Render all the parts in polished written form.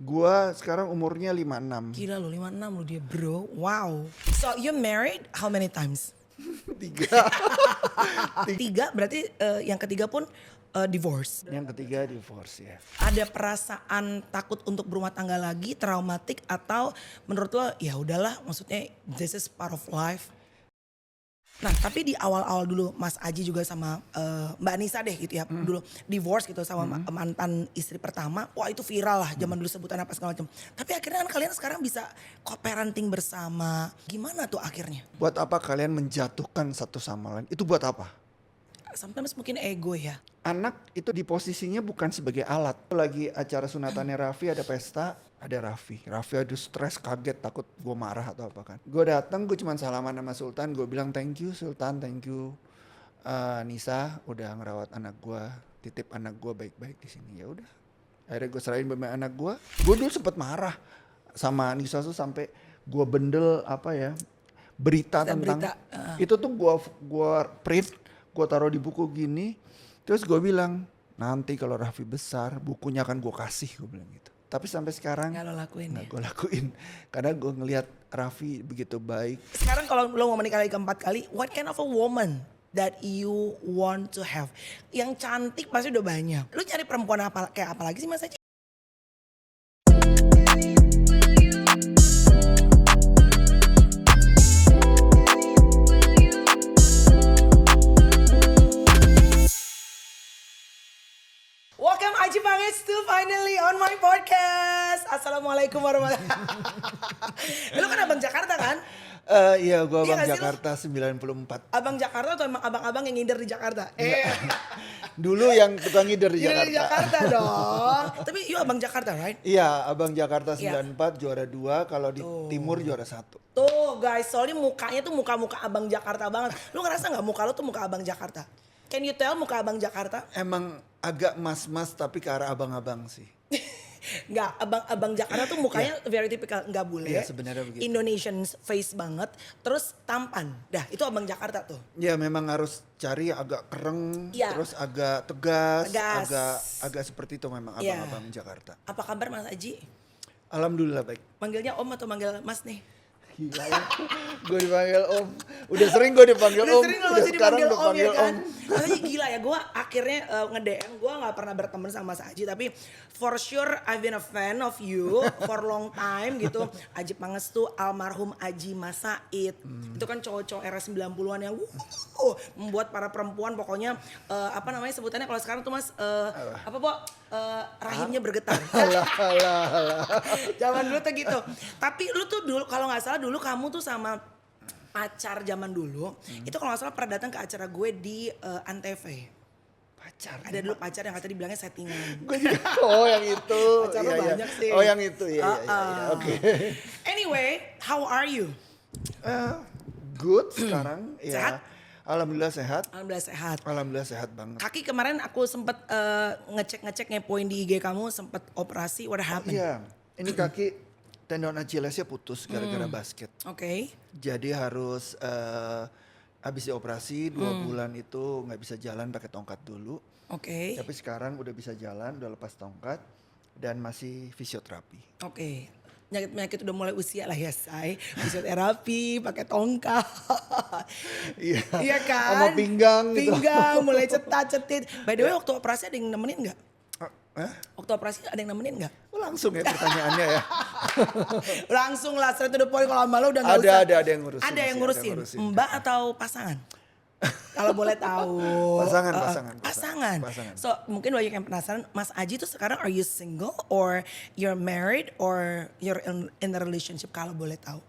Gua sekarang umurnya 56. Gila lu 56 lu dia bro. Wow. So you married how many times? 3. 3 berarti yang ketiga pun divorce. Yang ketiga divorce ya. Ada perasaan takut untuk berumah tangga lagi, traumatik atau menurut lo ya udahlah maksudnya this is part of life. Nah tapi di awal-awal dulu Mas Aji juga sama Mbak Nisa deh gitu ya dulu divorce gitu sama mantan istri pertama. Wah itu viral lah zaman dulu sebutan apa segala macam. Tapi akhirnya kan kalian sekarang bisa co-parenting bersama. Gimana tuh akhirnya? Buat apa kalian menjatuhkan satu sama lain? Itu buat apa? Sometimes mungkin ego ya. Anak itu di posisinya bukan sebagai alat. Lagi acara sunatannya Raffi ada pesta, ada Raffi. Raffi aduh stres, kaget, takut gue marah atau apa kan. Gue datang, gue cuma salaman sama Sultan. Gue bilang thank you Sultan, thank you Nisa udah ngerawat anak gue, titip anak gue baik-baik di sini. Ya udah. Akhirnya gue serahin beban anak gue. Gue dulu sempet marah sama Nisa tuh sampai gue bendel apa ya berita tentang itu tuh gue print, gue taruh di buku gini. Terus gue bilang nanti kalau Raffi besar bukunya akan gue kasih, gue bilang gitu. Tapi sampai sekarang Nggak lo lakuin ya? gue lakuin karena gue ngelihat Raffi begitu baik. Sekarang kalau lo mau menikah lagi keempat kali, what kind of a woman that you want to have? Yang cantik pasti udah banyak. Lu cari perempuan apa kayak apa lagi sih Mas Aji? Welcome Aji Pangestu finally on my podcast. Assalamualaikum warahmatullahi wabarakatuh. Lu kan abang Jakarta kan? Iya gue Iya abang nggak sih Jakarta 94. Abang Jakarta atau emang abang-abang yang ngider di Jakarta? Dulu yang tukang ngider di Ngider Jakarta. di Jakarta dong. Tapi you abang Jakarta right? Iya abang Jakarta Iya. 94 juara 2, kalau di timur juara 1. Tuh guys, soalnya mukanya tuh muka-muka abang Jakarta banget. Lu ngerasa gak muka lu tuh muka abang Jakarta? Can you tell muka abang Jakarta? Emang agak mas-mas tapi ke arah abang-abang sih. Nggak, abang Jakarta tuh mukanya very typical, nggak bule. Iya, sebenarnya begitu. Indonesian face banget, terus tampan. Dah, itu abang Jakarta tuh. Ya memang harus cari agak kereng, Iya. terus agak tegas, Tegas. agak seperti itu memang Iya. abang-abang Jakarta. Apa kabar Mas Aji? Alhamdulillah baik. Manggilnya Om atau manggil Mas nih? Gila ya. Gue dipanggil Om. Udah sering gue dipanggil Udah Om. sering lo Udah masih sekarang dipanggil udah Om panggil ya kan? Om. Tapi gila ya, gue akhirnya nge-DM, gue gak pernah berteman sama Mas Aji. Tapi for sure I've been a fan of you for long time gitu. Aji Pangestu, almarhum Aji Mas Said. Itu kan cowok-cowok era 90-an yang membuat para perempuan pokoknya apa namanya sebutannya kalau sekarang tuh Mas, apa Bo? Rahimnya bergetar. Alah. Zaman dulu tuh gitu. Tapi lu tuh dulu kalau nggak salah dulu kamu tuh sama pacar zaman dulu itu kalau nggak salah pernah datang ke acara gue di Antv. Pacar. Ada dulu pacar yang katanya dibilangnya settingan. Gue juga. Oh yang itu. Pacar lu banyak sih. Oh yang itu ya. Oke. Anyway, how are you? Good sekarang. Sehat? Ya. Alhamdulillah sehat. Alhamdulillah sehat. Alhamdulillah sehat banget. Kaki kemarin aku sempet ngecek ngepoin di IG kamu sempet operasi. What happened? Iya. Ini kaki tendon Achillesnya putus gara-gara basket. Oke. Jadi harus habis dioperasi 2 bulan itu nggak bisa jalan pakai tongkat dulu. Oke. Tapi sekarang udah bisa jalan, udah lepas tongkat dan masih fisioterapi. Oke. Penyakit udah mulai usia lah ya say. Fisioterapi, pakai tongkat. Iya. Iya kan? Sama pinggang gitu. Pinggang mulai cetat-cetit. By the way waktu operasi ada yang nemenin gak? Waktu operasi ada yang nemenin gak? Oh, langsung ya pertanyaannya ya. Langsung lah straight to the point kalau sama lo udah gak usah. Ada yang ngurusin. Ada yang sih, ngurusin. Mbak atau pasangan? Kalau boleh tahu. Pasangan. So mungkin banyak yang penasaran, Mas Aji tuh sekarang are you single or you're married or you're in a relationship kalau boleh tahu?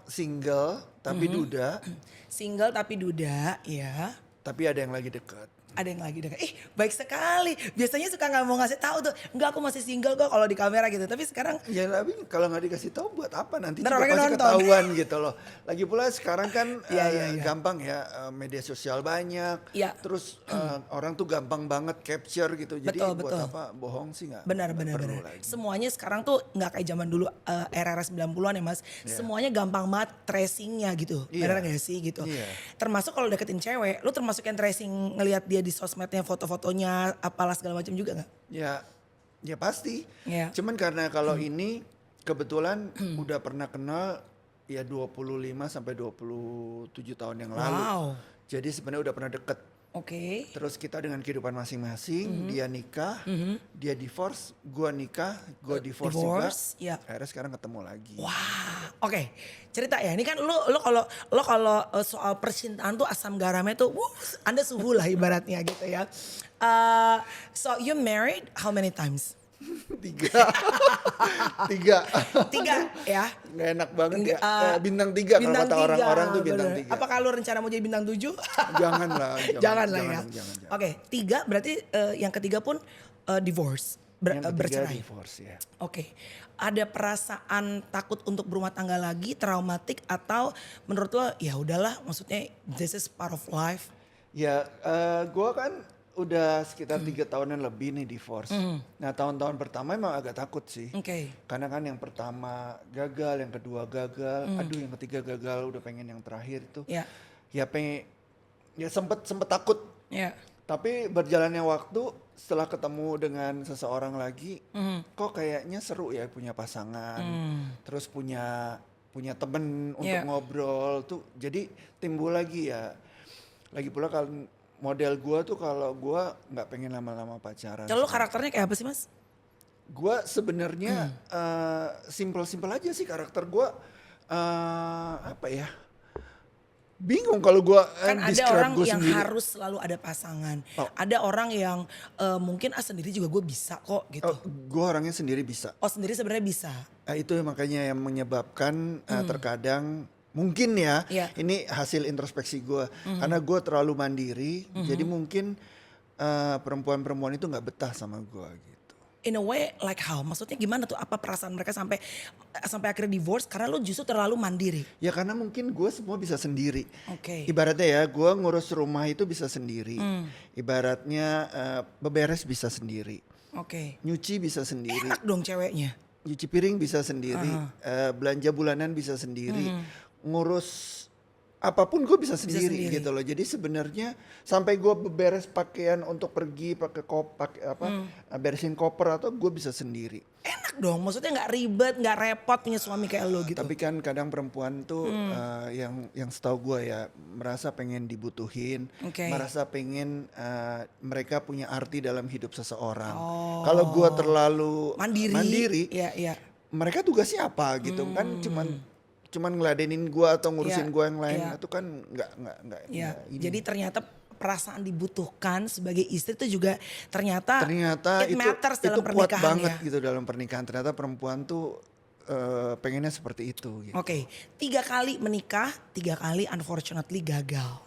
Single tapi duda, Single tapi duda, ya. tapi ada yang lagi dekat. Ada yang lagi dekat. Baik sekali. Biasanya suka nggak mau ngasih tahu tuh. Enggak, aku masih single kok kalau di kamera gitu. Tapi sekarang Ya tapi kalau nggak dikasih tahu buat apa nanti Ntar juga orangnya pasti nonton. ketahuan gitu loh. Lagi pula sekarang kan Iya. gampang ya media sosial banyak. Iya. Terus orang tuh gampang banget capture gitu. Jadi Betul, buat betul. apa bohong sih nggak benar. perlu lagi. Semuanya sekarang tuh nggak kayak zaman dulu era-era 90-an ya Mas. Semuanya gampang banget tracingnya gitu. Iya. Benar gak sih gitu. Iya. Termasuk kalau deketin cewek, lu termasuk yang tracing ngelihat dia di sosmednya foto-fotonya apalah segala macam juga nggak? Ya Ya pasti. Ya. Cuman karena kalau ini kebetulan udah pernah kenal ya 25 sampai 27 tahun yang lalu. Wow. Jadi sebenarnya udah pernah deket. Oke. Terus kita dengan kehidupan masing-masing, dia nikah, dia divorce, gua nikah, gua divorce juga. Divorce, ya. Akhirnya sekarang ketemu lagi. Wah, oke. Cerita ya. Ini kan lo kalau soal percintaan tuh asam garamnya tuh, Anda suhu lah ibaratnya gitu ya. So you married how many times? Tiga. Tiga. Tiga ya. Nggak enak banget ya. Eh, Bintang tiga kalau kata orang-orang tuh bintang bener. tiga. Apakah lu rencana mau jadi bintang 7? Jangan lah. Jangan lah ya. Jangan. Oke, 3 berarti yang ketiga pun divorce, Yang ketiga bercerai. divorce ya. Oke, ada perasaan takut untuk berumah tangga lagi, traumatik atau menurut lo ya udahlah, maksudnya this is part of life. Ya, gue kan udah sekitar 3 tahunan lebih nih divorce. Nah tahun-tahun pertama emang agak takut sih. Oke. Karena kan yang pertama gagal, yang kedua gagal, aduh yang ketiga gagal, udah pengen yang terakhir itu. Ya, Ya pengen, ya sempet takut. ya, Tapi berjalannya waktu setelah ketemu dengan seseorang lagi, kok kayaknya seru ya punya pasangan, terus punya temen untuk Yeah. ngobrol tuh, jadi timbul lagi ya. Lagi pula kalau model gua tuh kalau gua nggak pengen lama-lama pacaran. kalau lo karakternya kayak apa sih mas? Gua sebenarnya simple-simple aja sih karakter gua. Apa ya? Bingung kalau gua Kan ada describe orang gua yang sendiri. harus selalu ada pasangan. Oh. Ada orang yang mungkin sendiri juga gue bisa kok gitu. Gua orangnya sendiri bisa. Oh sendiri sebenarnya bisa. Itu makanya yang menyebabkan terkadang mungkin ya, Iya. ini hasil introspeksi gue, karena gue terlalu mandiri, jadi mungkin perempuan-perempuan itu nggak betah sama gue gitu. In a way like how? Maksudnya gimana tuh? Apa perasaan mereka sampai akhirnya divorce karena lo justru terlalu mandiri? Ya karena mungkin gue semua bisa sendiri. Oke. Ibaratnya ya, gue ngurus rumah itu bisa sendiri. Ibaratnya beberes bisa sendiri, Oke. nyuci bisa sendiri, Enak dong ceweknya. nyuci piring bisa sendiri, belanja bulanan bisa sendiri, ngurus apapun gue bisa sendiri, sendiri. gitu loh. Jadi sebenarnya sampai gue beberes pakaian untuk pergi pakai beresin koper atau gue bisa sendiri. Enak dong, maksudnya nggak ribet, nggak repot punya suami kayak lo gitu. Tapi kan kadang perempuan tuh yang setahu gue ya merasa pengen dibutuhin, Oke. merasa pengen mereka punya arti dalam hidup seseorang. Oh. Kalau gue terlalu Mandiri. Iya, iya. mereka tugasnya apa gitu kan, cuman ngeladenin gua atau ngurusin Iya, gua yang lain, iya. itu kan nggak Ya, ini. jadi ternyata perasaan dibutuhkan sebagai istri itu juga ternyata it itu matters dalam kuat pernikahan banget ya. gitu dalam pernikahan. Ternyata perempuan tuh pengennya seperti itu gitu. Oke, 3 kali menikah, 3 kali unfortunately gagal.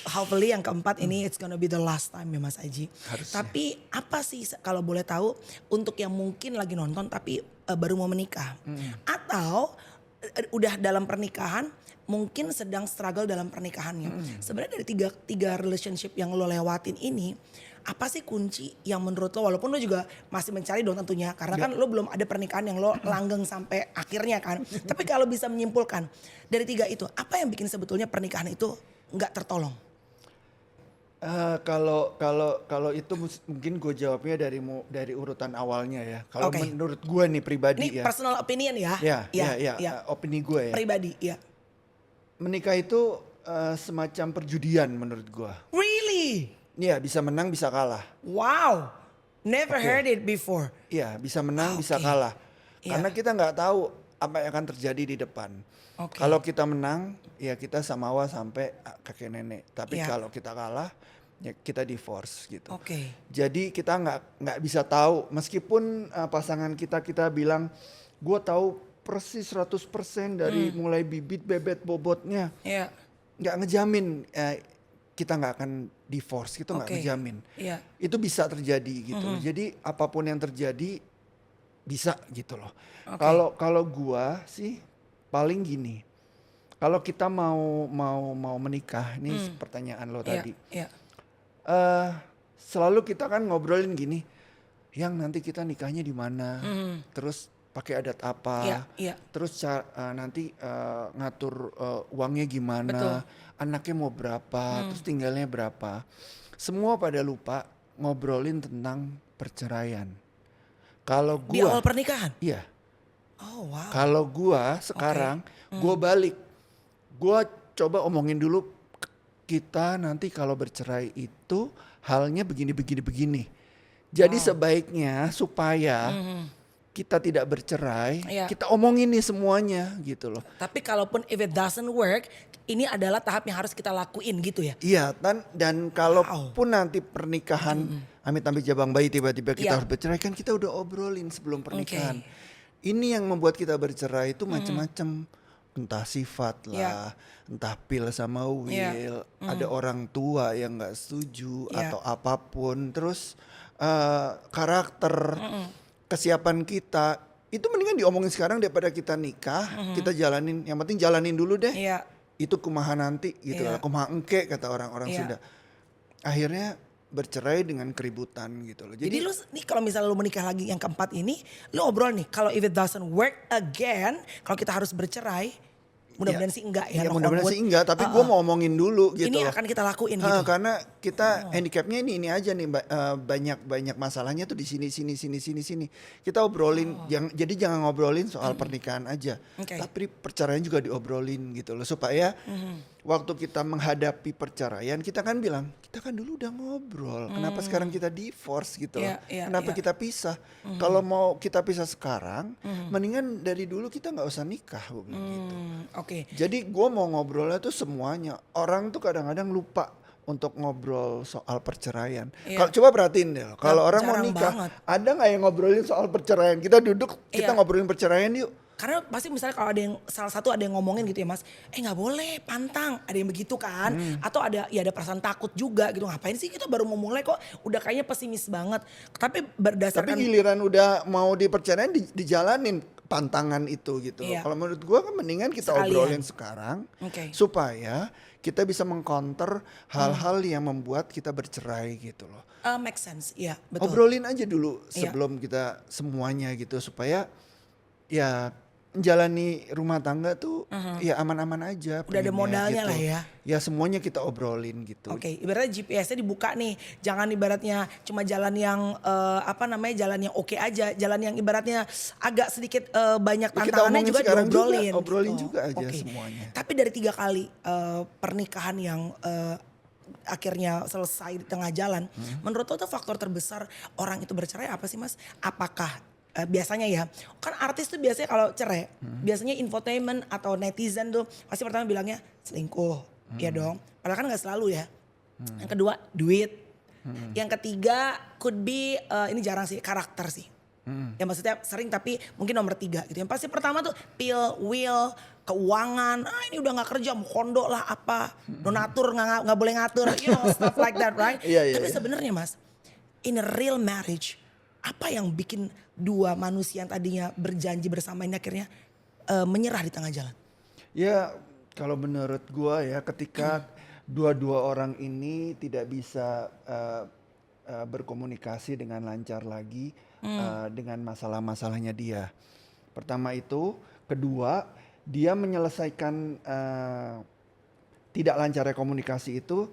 Hopefully yang keempat ini it's gonna be the last time ya Mas Aji. Harusnya. Tapi apa sih kalau boleh tahu untuk yang mungkin lagi nonton tapi baru mau menikah atau udah dalam pernikahan mungkin sedang struggle dalam pernikahannya. Sebenarnya dari tiga relationship yang lo lewatin ini, apa sih kunci yang menurut lo, walaupun lo juga masih mencari dong tentunya, karena kan lo belum ada pernikahan yang lo langgeng sampai akhirnya kan. Tapi kalau bisa menyimpulkan dari 3 itu, apa yang bikin sebetulnya pernikahan itu nggak tertolong? Kalau itu mungkin gue jawabnya dari urutan awalnya ya. Kalau Oke. menurut gue nih pribadi Ini ya. personal opinion ya? Ya, opini gue ya. Pribadi, ya. Menikah itu semacam perjudian menurut gue. Really? Iya, bisa menang bisa kalah. Wow, never Oke. heard it before. Iya, bisa menang bisa Oke. kalah. Iya. Karena kita nggak tahu apa yang akan terjadi di depan. Oke. Kalau kita menang, ya kita samawa sampai kakek nenek. Tapi Iya. kalau kita kalah, ya kita divorce gitu. Oke. Jadi kita nggak bisa tahu, meskipun pasangan kita bilang, gue tahu persis 100% dari mulai bibit bebet bobotnya, Iya. nggak ngejamin kita nggak akan divorce, gitu nggak Oke. ngejamin. Iya. Itu bisa terjadi gitu. Jadi apapun yang terjadi bisa gitu loh. Oke. Kalau gua sih paling gini. Kalau kita mau menikah, ini pertanyaan lo Iya. tadi. Iya. Selalu kita kan ngobrolin gini, yang nanti kita nikahnya di mana, terus pakai adat apa, Iya. Iya. terus nanti ngatur uangnya gimana, Betul. anaknya mau berapa, terus tinggalnya berapa. Semua pada lupa ngobrolin tentang perceraian. Kalau Di awal gua, pernikahan? iya. Oh wow. Kalau gua sekarang, gua balik. Gua coba omongin dulu kita nanti kalau bercerai itu halnya begini begini begini. Jadi sebaiknya supaya kita tidak bercerai, Iya. kita omongin nih semuanya gitu loh. Tapi kalaupun if it doesn't work, ini adalah tahap yang harus kita lakuin gitu ya? Iya, dan kalaupun nanti pernikahan amit-amit jabang bayi tiba-tiba kita Iya. harus bercerai, kan kita udah obrolin sebelum pernikahan. Ini yang membuat kita bercerai itu macam-macam, entah sifat lah, entah pil sama will, ada orang tua yang nggak setuju Iya. atau apapun, terus karakter, kesiapan kita. Itu mendingan diomongin sekarang daripada kita nikah, kita jalanin. Yang penting jalanin dulu deh. Iya. Itu kumaha nanti gitu Iya. lah, kumaha engke kata orang-orang Iya. Sunda. Akhirnya bercerai dengan keributan gitu loh. Jadi lu nih kalau misalnya lu menikah lagi yang keempat ini, lu obrol nih kalau if it doesn't work again, kalau kita harus bercerai, mudah-mudahan sih enggak ya. Ya knock on mudah-mudahan wood. sih enggak, tapi gue mau omongin dulu gitu Ini loh. akan kita lakuin gitu. Karena kita handicapnya ini aja nih, banyak masalahnya tuh di sini. Kita obrolin, jadi jangan ngobrolin soal pernikahan aja, Oke. tapi perceraian juga diobrolin gitu loh, supaya waktu kita menghadapi perceraian kita kan bilang kita kan dulu udah ngobrol, kenapa sekarang kita divorce gitu loh, Iya, iya, kenapa iya. kita pisah? Kalau mau kita pisah sekarang, mendingan dari dulu kita nggak usah nikah, gue bilang gitu. Oke. Jadi gue mau ngobrolnya tuh semuanya. Orang tuh kadang-kadang lupa untuk ngobrol soal perceraian. Iya. Kalau coba perhatiin deh, kalau orang mau jarang nikah, banget. ada nggak yang ngobrolin soal perceraian? Kita duduk, kita Iya. ngobrolin perceraian yuk. Karena pasti misalnya kalau ada yang salah satu ada yang ngomongin gitu ya Mas, nggak boleh pantang, ada yang begitu kan, atau ada perasaan takut juga gitu, ngapain sih kita baru mau mulai kok udah kayaknya pesimis banget. Tapi Tapi berdasarkan giliran udah mau di perceraian dijalanin pantangan itu gitu. Iya. Kalau menurut gue kan mendingan kita Sekalian. obrolin sekarang, Oke. supaya kita bisa mengcounter hal-hal yang membuat kita bercerai gitu loh. make sense, iya betul. Obrolin aja dulu Iya. sebelum kita semuanya gitu, supaya ya menjalani rumah tangga tuh ya aman-aman aja. Udah ada pengennya modalnya gitu. lah ya. Ya semuanya kita obrolin gitu. Oke, ibaratnya GPS-nya dibuka nih. Jangan ibaratnya cuma jalan yang jalan yang oke aja, jalan yang ibaratnya agak sedikit banyak Ya, kita tantangannya omongin juga sekarang juga, diobrolin. obrolin gitu. juga aja Oke. semuanya. Tapi dari 3 kali pernikahan yang akhirnya selesai di tengah jalan, menurut lo tuh faktor terbesar orang itu bercerai apa sih Mas? Apakah biasanya ya, kan artis tuh biasanya kalau cerai, biasanya infotainment atau netizen tuh pasti pertama bilangnya selingkuh, ya dong. Padahal kan nggak selalu ya. Yang kedua duit, yang ketiga could be ini jarang sih karakter sih. Ya maksudnya sering tapi mungkin nomor 3 gitu. Yang pasti pertama tuh pill, will, keuangan. Ini udah nggak kerja mau kondo lah apa, donatur nggak boleh ngatur, stuff like that, right? Iya, iya, Tapi iya. sebenarnya Mas, in a real marriage, apa yang bikin dua manusia yang tadinya berjanji bersama ini akhirnya menyerah di tengah jalan? Ya kalau menurut gua ya, ketika dua-dua orang ini tidak bisa berkomunikasi dengan lancar lagi dengan masalah-masalahnya dia. Pertama itu, kedua dia menyelesaikan tidak lancarnya komunikasi itu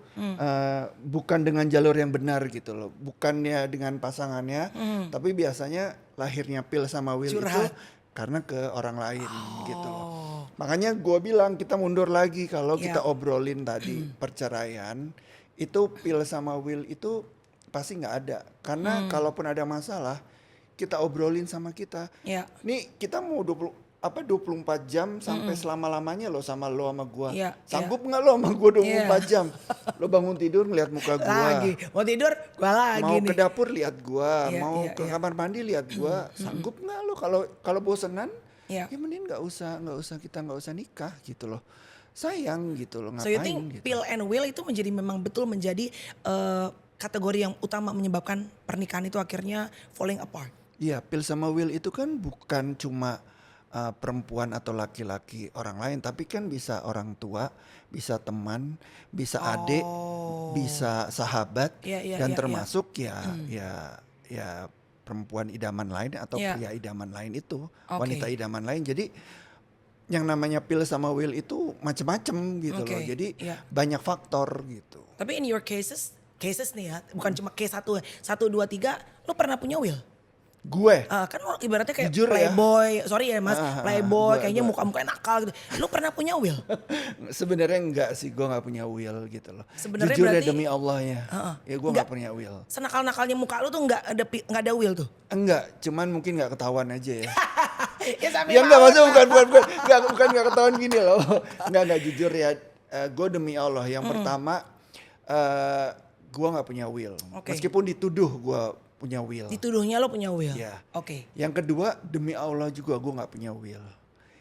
bukan dengan jalur yang benar gitu loh, bukannya dengan pasangannya, tapi biasanya lahirnya pil sama will itu Curhat. karena ke orang lain gitu loh. Makanya gue bilang kita mundur lagi, kalau Iya. kita obrolin tadi perceraian itu pil sama will itu pasti nggak ada, karena kalaupun ada masalah kita obrolin sama kita. Ya. Nih kita mau 24 jam sampai selama-lamanya lo sama lo sama gua. Iya, Sanggup nggak lo sama gua 24 Iya. jam? Lo bangun tidur ngeliat muka gua. Lagi mau tidur gua lagi Mau nih. ke dapur lihat gua, Iya, mau iya, ke iya. kamar mandi lihat gua. Sanggup nggak lo kalau bosenan? Iya. Ya mending nggak usah nikah gitu loh. Sayang gitu loh, So you ngapain think gitu. pill and will itu memang betul menjadi kategori yang utama menyebabkan pernikahan itu akhirnya falling apart? Iya, pil sama will itu kan bukan cuma perempuan atau laki-laki orang lain, tapi kan bisa orang tua, bisa teman, bisa adik, bisa sahabat, Iya, iya, dan iya, termasuk ya perempuan idaman lain atau Iya. pria idaman lain itu, Oke. wanita idaman lain. Jadi yang namanya pil sama will itu macem-macem gitu Oke, loh. Jadi iya. banyak faktor gitu. Tapi in your cases cases nih ya, bukan cuma case satu, 1, 2, 3, lo pernah punya will? Gue Kan lo ibaratnya kayak Jujur ya. playboy, sorry ya mas, playboy, kayaknya gua- muka-muka nakal gitu. Lo pernah punya will? sebenarnya enggak sih, gue nggak punya will gitu loh. Sebenarnya Jujur ya berarti- demi Allah ya, ya gue nggak punya will. Senakal-nakalnya muka lo tuh nggak ada will tuh? Enggak, cuman mungkin nggak ketahuan aja ya. Ya sampai Ya enggak, mau maksudnya kan? bukan nggak ketahuan gini loh. Enggak jujur ya. Gue demi Allah yang pertama gue nggak punya will. Oke. Meskipun dituduh gue punya will. Dituduhnya lo punya will? Ya. Oke. Yang kedua demi Allah juga gue nggak punya will.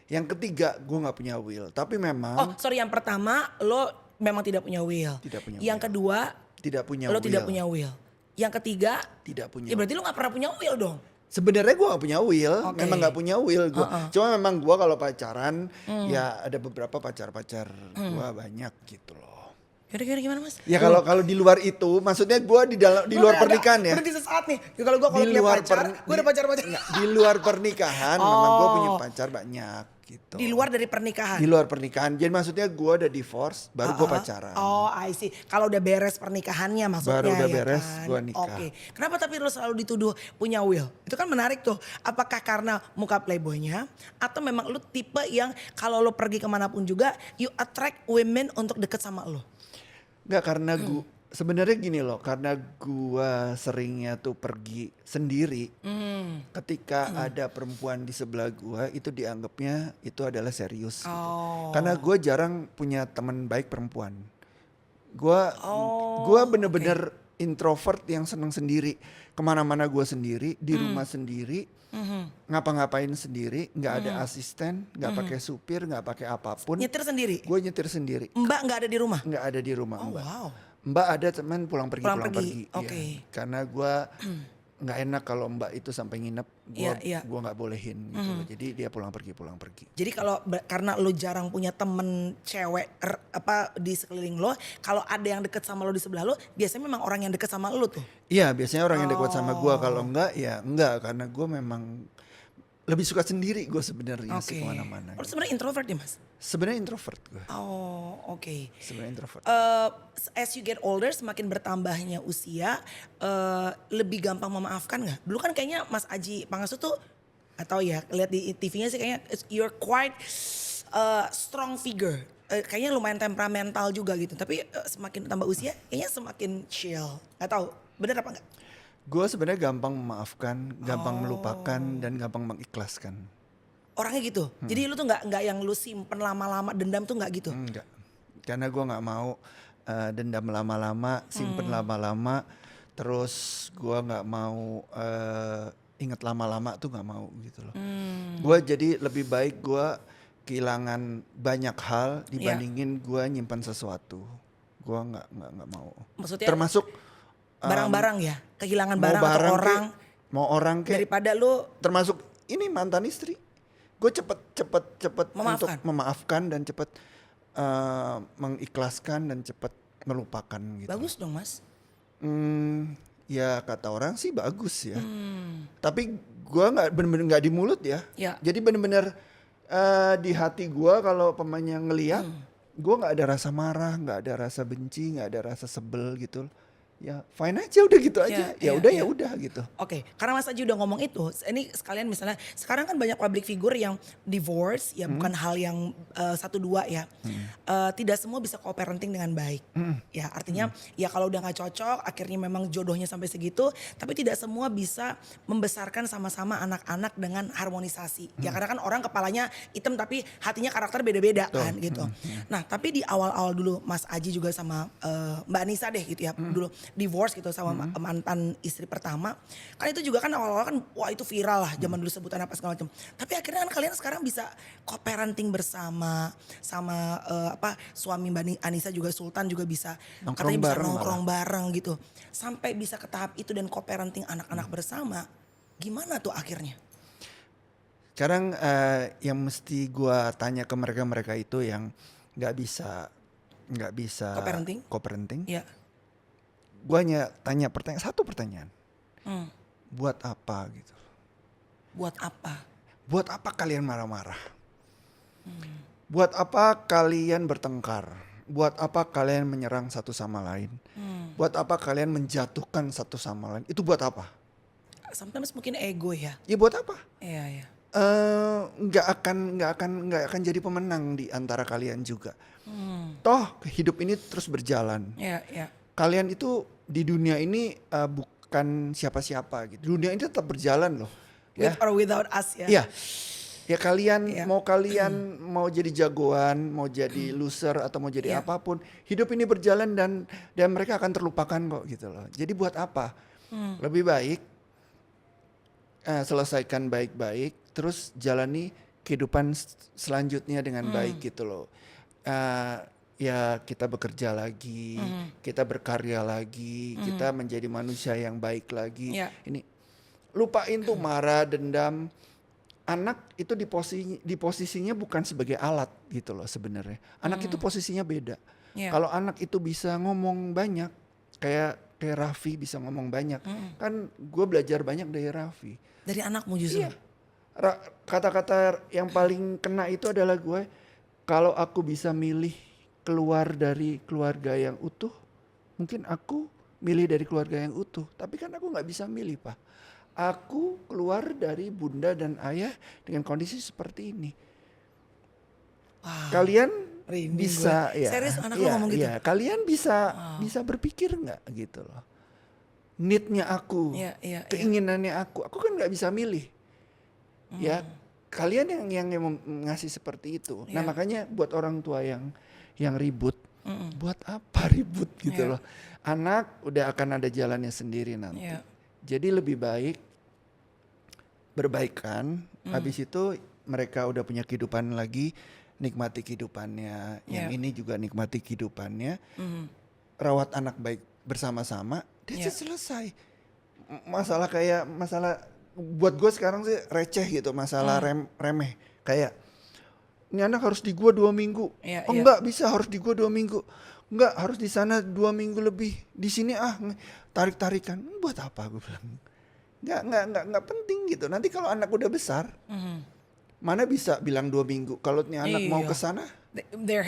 Yang ketiga gue nggak punya will. Tapi Oh memang sorry, yang pertama lo memang tidak punya will. Tidak punya Yang will. kedua tidak punya lo will. tidak punya will. Yang ketiga Tidak punya. ya berarti lo gak pernah punya will dong? Sebenarnya gue gak punya will, Oke. memang gak punya will gue. Cuma memang gue kalau pacaran ya ada beberapa pacar-pacar gue banyak gitu loh. Kira-kira gimana mas? Ya kalau di luar itu, maksudnya gue di luar pernikahan ya. Berarti sesaat nih. Ya, kalau gue Di punya luar pacar, gue udah pacar-pacar. Enggak, di luar pernikahan memang gue punya pacar banyak gitu. Di luar dari pernikahan. Di luar pernikahan. Jadi maksudnya gue udah divorce, baru gue pacaran. Oh, I see. Kalau udah beres pernikahannya maksudnya Baru udah ya beres, kan? gua nikah. Oke. Kenapa tapi lo selalu dituduh punya will? Itu kan menarik tuh. Apakah karena muka playboynya atau memang lo tipe yang kalau lo pergi kemanapun juga you attract women untuk deket sama lo? Enggak, karena gue sebenarnya gini loh, karena gue seringnya tuh pergi sendiri. Ketika ada perempuan di sebelah gue itu dianggapnya itu adalah serius. Gitu. Oh. Karena gue jarang punya teman baik perempuan. Gue Oh, bener-bener introvert yang seneng sendiri. Kemana-mana gue sendiri, di rumah sendiri, ngapa-ngapain sendiri, nggak ada asisten, nggak pakai supir, nggak pakai apapun. Nyetir sendiri? Gue nyetir sendiri. Mbak nggak ada di rumah? Nggak ada di rumah Oh Mbak. wow. Mbak ada teman pulang pergi. Pulang pergi, Iya. oke. Karena gue nggak enak kalau Mbak itu sampai nginep, gue Iya. gua nggak bolehin gitu loh. Jadi dia pulang pergi. Jadi kalau karena lo jarang punya temen cewek di sekeliling lo, kalau ada yang deket sama lo di sebelah lo, biasanya memang orang yang deket sama lo tuh. Iya, biasanya orang yang dekat sama gue. Kalau enggak ya enggak, karena gue memang lebih suka sendiri gue sebenarnya sih kemana-mana. Lo Gitu. sebenarnya introvert ya mas? Sebenarnya introvert gue. Oh oke. Sebenarnya introvert. As you get older, semakin bertambahnya usia, lebih gampang memaafkan nggak? Dulu kan kayaknya Mas Aji Pangasu tuh, atau ya lihat di TV-nya sih kayaknya you're quite strong figure. Kayaknya lumayan temperamental juga gitu. Tapi semakin tambah usia, kayaknya semakin chill. Gak tahu, bener apa nggak? Gue sebenarnya gampang memaafkan, gampang melupakan, dan gampang mengikhlaskan. Orangnya gitu. Jadi lu tuh nggak yang lu simpen lama-lama, dendam tuh nggak gitu. Enggak, karena gue nggak mau dendam lama-lama, simpen lama-lama, terus gue nggak mau inget lama-lama tuh nggak mau gitu loh. Gue jadi lebih baik gue kehilangan banyak hal dibandingin gue nyimpan sesuatu. Gue nggak mau. Maksudnya Termasuk barang-barang ya, kehilangan mau barang atau barang orang mau orang kayak, daripada lu termasuk ini mantan istri. Gue cepet untuk Memaafkan. memaafkan dan cepet mengikhlaskan dan cepet melupakan gitu. bagus dong mas. Ya kata orang sih bagus ya. Tapi gue nggak bener-bener nggak di mulut ya. Ya. Jadi bener-bener di hati gue kalau pemainnya ngeliat, gue nggak ada rasa marah, nggak ada rasa benci, nggak ada rasa sebel gitu. Ya fine aja udah gitu aja. Ya udah ya udah gitu. Oke, karena Mas Aji udah ngomong itu, ini sekalian misalnya sekarang kan banyak public figure yang divorce, ya bukan hal yang 1-2 ya. Tidak semua bisa co-parenting dengan baik. Ya artinya ya kalau udah gak cocok, akhirnya memang jodohnya sampai segitu, tapi tidak semua bisa membesarkan sama-sama anak-anak dengan harmonisasi. Ya karena kan orang kepalanya hitam tapi hatinya karakter beda-beda kan gitu. Nah tapi di awal-awal dulu Mas Aji juga sama Mbak Anissa deh gitu ya, dulu divorce gitu sama mantan istri pertama. Kan itu juga kan awal-awal kan wah itu viral lah zaman dulu sebutan apa segala macam. Tapi akhirnya kan kalian sekarang bisa co-parenting bersama sama suami Mbak Anissa juga Sultan juga bisa Nongkrong katanya bisa bareng nongkrong bareng gitu. Sampai bisa ke tahap itu dan co-parenting anak-anak bersama. Gimana tuh akhirnya? Sekarang yang mesti gue tanya ke mereka itu yang nggak bisa co-parenting. Ya. Gue hanya tanya satu pertanyaan. Buat apa gitu? Buat apa? Buat apa kalian marah-marah? Buat apa kalian bertengkar? Buat apa kalian menyerang satu sama lain? Buat apa kalian menjatuhkan satu sama lain? Itu buat apa? Sometimes mungkin ego ya. Ya buat apa? Iya, iya. Nggak akan jadi pemenang di antara kalian juga. Toh hidup ini terus berjalan. Iya, iya. Kalian itu di dunia ini bukan siapa-siapa gitu. Dunia ini tetap berjalan loh. Ya, With or without us ya. iya. Ya kalian Iya. mau jadi jagoan, mau jadi loser atau mau jadi apapun, hidup ini berjalan dan mereka akan terlupakan kok gitu loh. Jadi buat apa? Lebih baik selesaikan baik-baik, terus jalani kehidupan selanjutnya dengan baik gitu loh. Ya kita bekerja lagi, kita berkarya lagi, kita menjadi manusia yang baik lagi. Iya. Ini lupain tuh marah, dendam. Anak itu di posisinya bukan sebagai alat gitu loh sebenarnya. Anak itu posisinya beda. Iya. Kalau anak itu bisa ngomong banyak, kayak Raffi bisa ngomong banyak, kan gue belajar banyak dari Raffi. Dari anakmu justru. Iya. Kata-kata yang paling kena itu adalah gue, kalau aku bisa milih keluar dari keluarga yang utuh, mungkin aku milih dari keluarga yang utuh. Tapi kan aku nggak bisa milih, Pak. Aku keluar dari bunda dan ayah dengan kondisi seperti ini. Wow. Kalian Merinding bisa gue. Serius anak lu ngomong gitu? Iya, kalian bisa berpikir nggak gitu loh. Need-nya aku, Iya, iya, iya. keinginannya aku kan nggak bisa milih. Ya, kalian yang ngasih seperti itu. Nah, Iya. makanya buat orang tua yang ribut, buat apa ribut gitu Iya. loh. Anak udah akan ada jalannya sendiri nanti. Iya. Jadi lebih baik berbaikan, habis itu mereka udah punya kehidupan lagi, nikmati kehidupannya. Yang ini juga nikmati kehidupannya. Rawat anak baik bersama-sama, dia selesai. Masalah buat gue sekarang sih receh gitu, masalah remeh. Kayak ini anak harus di gua 2 minggu. Iya, Oh iya. enggak bisa, harus di gua 2 minggu. Enggak, harus di sana 2 minggu lebih. Di sini tarik-tarikan. Buat apa gue bilang. Enggak penting gitu. Nanti kalau anak udah besar, mana bisa bilang 2 minggu. Kalau nih anak mau Iya. ke sana, They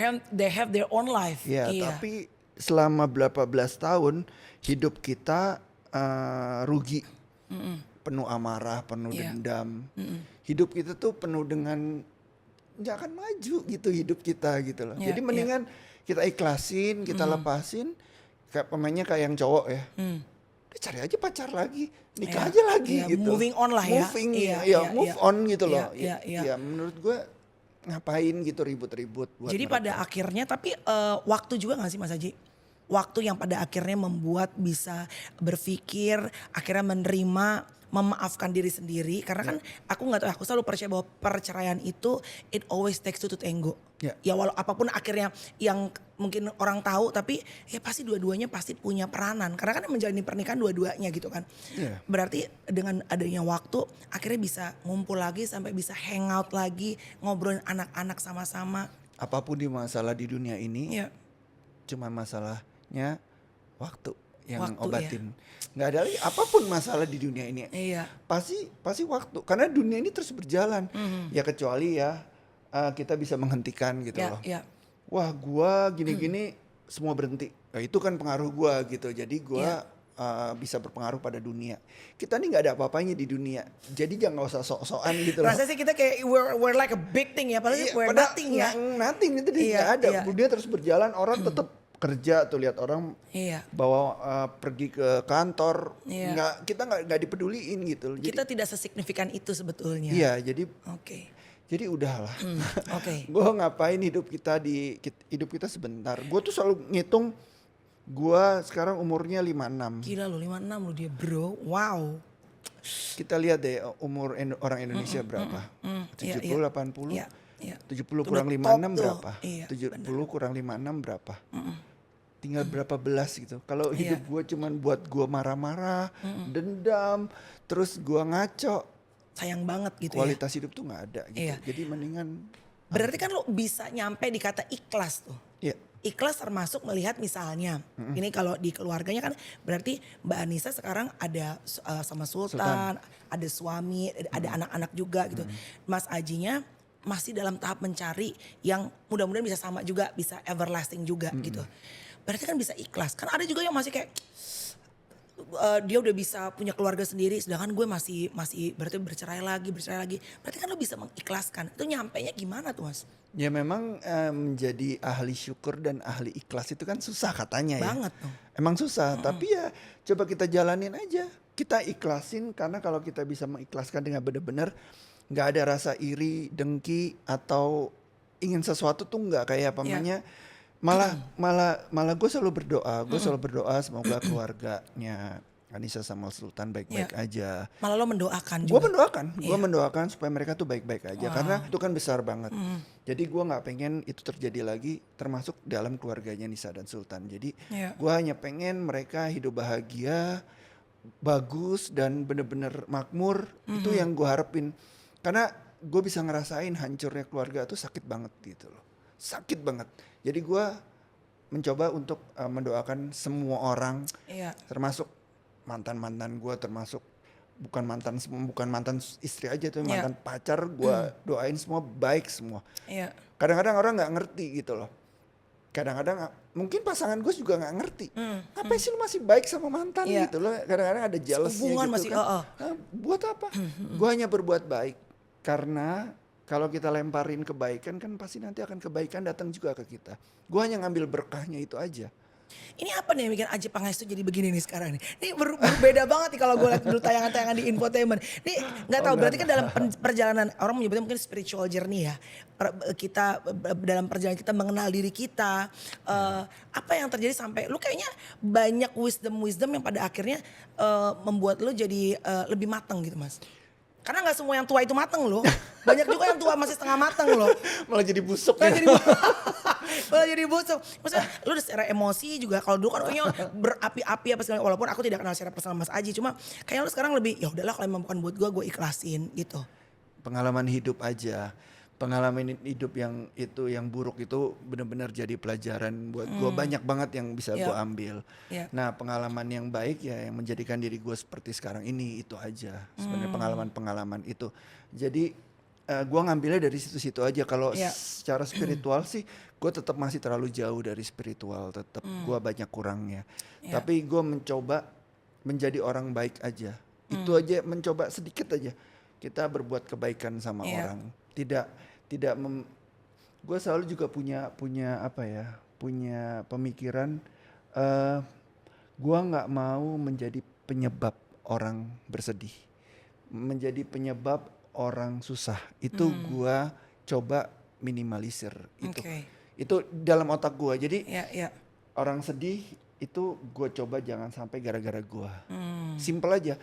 have their own life. ya Iya. tapi selama berapa belas tahun hidup kita rugi. Penuh amarah, penuh Iya. dendam. Hidup kita tuh penuh dengan nggak akan maju gitu hidup kita gitu loh. Iya, Jadi mendingan kita ikhlasin, kita lepasin. Kayak pemainnya kayak yang cowok ya. Udah cari aja pacar lagi, nikah Iya, aja lagi iya, gitu. moving on lah ya. Moving, Iya, ya, iya, move iya. on gitu loh. Iya, iya. Ya menurut gue ngapain gitu ribut-ribut buat Jadi mereka. pada akhirnya tapi waktu juga gak sih Mas Haji? Waktu yang pada akhirnya membuat bisa berpikir, akhirnya menerima, memaafkan diri sendiri. Karena kan aku gak tahu, aku selalu percaya bahwa perceraian itu it always takes two to tango. Ya. Ya walau apapun akhirnya yang mungkin orang tahu, tapi ya pasti dua-duanya pasti punya peranan. Karena kan yang menjalani pernikahan dua-duanya gitu kan. Iya. Berarti dengan adanya waktu akhirnya bisa ngumpul lagi sampai bisa hangout lagi, ngobrolin anak-anak sama-sama. Apapun di masalah di dunia ini, Iya. cuma masalahnya waktu yang Waktu, obatin. Nggak ada lagi apapun masalah di dunia ini. Iya. Pasti waktu. Karena dunia ini terus berjalan. Ya kecuali ya kita bisa menghentikan gitu Ya, loh. ya. Wah gua gini-gini semua berhenti. Nah, itu kan pengaruh gua gitu. Jadi gua bisa berpengaruh pada dunia. Kita nih nggak ada apa-apanya di dunia. Jadi jangan usah sok-sokan gitu loh. Rasanya sih kita kayak we're like a big thing ya, padahal Iya, we're padahal nothing ya. Nothing itu Iya, nggak ada. iya. Dunia terus berjalan. Orang tetap kerja tuh, lihat orang Iya. bawa pergi ke kantor. Iya. Kita nggak dipeduliin gitu loh. Jadi, Kita tidak sesignifikan itu sebetulnya. iya jadi udahlah. Oke. Gue ngapain hidup kita sebentar. Gue tuh selalu ngitung. Gue sekarang umurnya 56. Gila lo 56 lo dia bro. Wow. Kita lihat deh umur orang Indonesia berapa. 70, Iya, 80. Iya. Iya. 70 Itu kurang udah 56 top tuh. berapa? Iya, 70 kurang 56 berapa? Tinggal berapa belas gitu. Kalau hidup gue cuman buat gue marah-marah, dendam, terus gue ngaco, Sayang banget gitu ya. kualitas hidup tuh nggak ada gitu. Iya. Jadi mendingan. Berarti kan lo bisa nyampe di kata ikhlas tuh. Ya, Ikhlas termasuk melihat misalnya, ini kalau di keluarganya kan berarti Mbak Anissa sekarang ada sama Sultan, ada suami, ada anak-anak juga gitu. Mas Ajinya masih dalam tahap mencari yang mudah-mudahan bisa sama juga, bisa everlasting juga gitu. Berarti kan bisa ikhlas. Kan ada juga yang masih kayak dia udah bisa punya keluarga sendiri, sedangkan gue masih berarti bercerai lagi. Berarti kan lo bisa mengikhlaskan. Itu nyampainya gimana tuh Mas? Ya memang menjadi ahli syukur dan ahli ikhlas itu kan susah katanya ya. Banget tuh. Emang susah, tapi ya coba kita jalanin aja. Kita ikhlasin karena kalau kita bisa mengikhlaskan dengan benar-benar nggak ada rasa iri, dengki atau ingin sesuatu tuh nggak kayak pamannya. Malah gue selalu berdoa semoga keluarganya Anissa sama Sultan baik-baik aja. Malah lo mendoakan Gue juga. mendoakan supaya mereka tuh baik-baik aja karena itu kan besar banget. Jadi gue nggak pengen itu terjadi lagi, termasuk dalam keluarganya Nisa dan Sultan. Jadi gue hanya pengen mereka hidup bahagia, bagus dan bener-bener makmur. Itu yang gue harapin. Karena gue bisa ngerasain hancurnya keluarga tuh sakit banget gitu loh, sakit banget. Jadi gue mencoba untuk mendoakan semua orang, termasuk mantan gue, termasuk bukan mantan istri aja tuh, mantan pacar gue doain semua baik semua. Kadang-kadang orang nggak ngerti gitu loh. Kadang-kadang mungkin pasangan gue juga nggak ngerti. Apa sih lu masih baik sama mantan gitu loh. Kadang-kadang ada jealousnya gitu masih, kan. Nah, buat apa? Gue hanya berbuat baik karena kalau kita lemparin kebaikan kan pasti nanti akan kebaikan datang juga ke kita. Gue hanya ngambil berkahnya itu aja. Ini apa nih yang bikin Adjie Pangestu jadi begini nih sekarang nih? Ini berbeda banget nih kalau gue lihat dulu tayangan-tayangan di infotainment. Ini nggak tahu berarti kan dalam perjalanan orang menyebutnya mungkin spiritual journey ya. Kita dalam perjalanan kita mengenal diri kita. Apa yang terjadi sampai lu kayaknya banyak wisdom yang pada akhirnya membuat lu jadi lebih matang gitu Mas. Karena gak semua yang tua itu mateng loh. Banyak juga yang tua masih setengah mateng loh. Malah jadi busuk Malah ya. malah jadi busuk. Maksudnya lu secara emosi juga. Kalau dulu kan kayaknya berapi-api apa segala. Walaupun aku tidak kenal secara personal Mas Adjie. Cuma kayaknya lu sekarang lebih ya udahlah kalau memang bukan buat gue ikhlasin gitu. Pengalaman hidup aja. Pengalaman hidup yang buruk itu benar-benar jadi pelajaran buat gue. Banyak banget yang bisa gue ambil. Nah pengalaman yang baik ya yang menjadikan diri gue seperti sekarang ini itu aja. Sebenarnya pengalaman-pengalaman itu. Jadi gue ngambilnya dari situ-situ aja. Kalau secara spiritual sih gue tetap masih terlalu jauh dari spiritual. Tetap gue banyak kurangnya. Tapi gue mencoba menjadi orang baik aja. Itu aja, mencoba sedikit aja. Kita berbuat kebaikan sama orang. Gue selalu juga punya pemikiran gue nggak mau menjadi penyebab orang bersedih, menjadi penyebab orang susah. Itu gue coba minimalisir itu dalam otak gue. Jadi orang sedih itu gue coba jangan sampai gara-gara gue. Simple aja.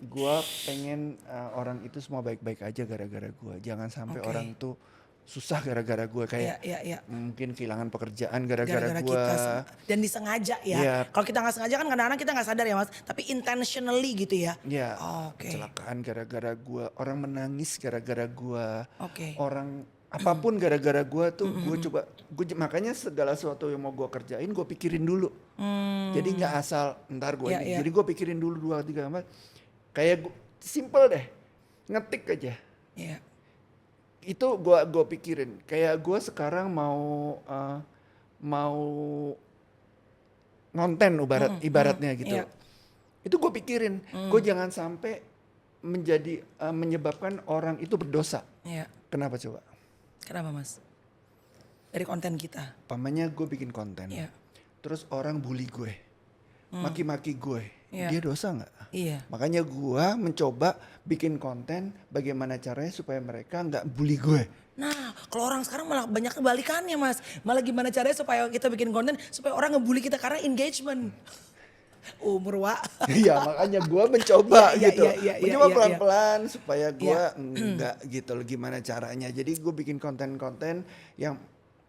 Gue pengen orang itu semua baik-baik aja gara-gara gue. Jangan sampai orang tuh susah gara-gara gue. Kayak mungkin kehilangan pekerjaan gara-gara gue. Dan disengaja ya. Kalau kita gak sengaja kan kadang-kadang kita gak sadar ya Mas. Tapi intentionally gitu ya. Kecelakaan gara-gara gue. Orang menangis gara-gara gue. Orang apapun gara-gara gue tuh makanya segala sesuatu yang mau gue kerjain gue pikirin dulu. Jadi gak asal ntar gue jadi gue pikirin dulu 2-3 kali. Kayak simple deh, ngetik aja. Itu gue pikirin. Kayak gue sekarang mau ngonten ibaratnya gitu. Itu gue pikirin. Gue jangan sampai menyebabkan orang itu berdosa. Kenapa coba? Kenapa Mas? Dari konten kita. Pamannya gue bikin konten. Terus orang bully gue, maki-maki gue. Dia dosa nggak? Makanya gue mencoba bikin konten bagaimana caranya supaya mereka nggak bully gue. Nah kalau orang sekarang malah banyak kebalikannya Mas. Malah gimana caranya supaya kita bikin konten supaya orang ngebully kita karena engagement. Umur wa. Iya makanya gue mencoba gitu. Mencoba pelan-pelan supaya gue enggak gitu loh gimana caranya. Jadi gue bikin konten-konten yang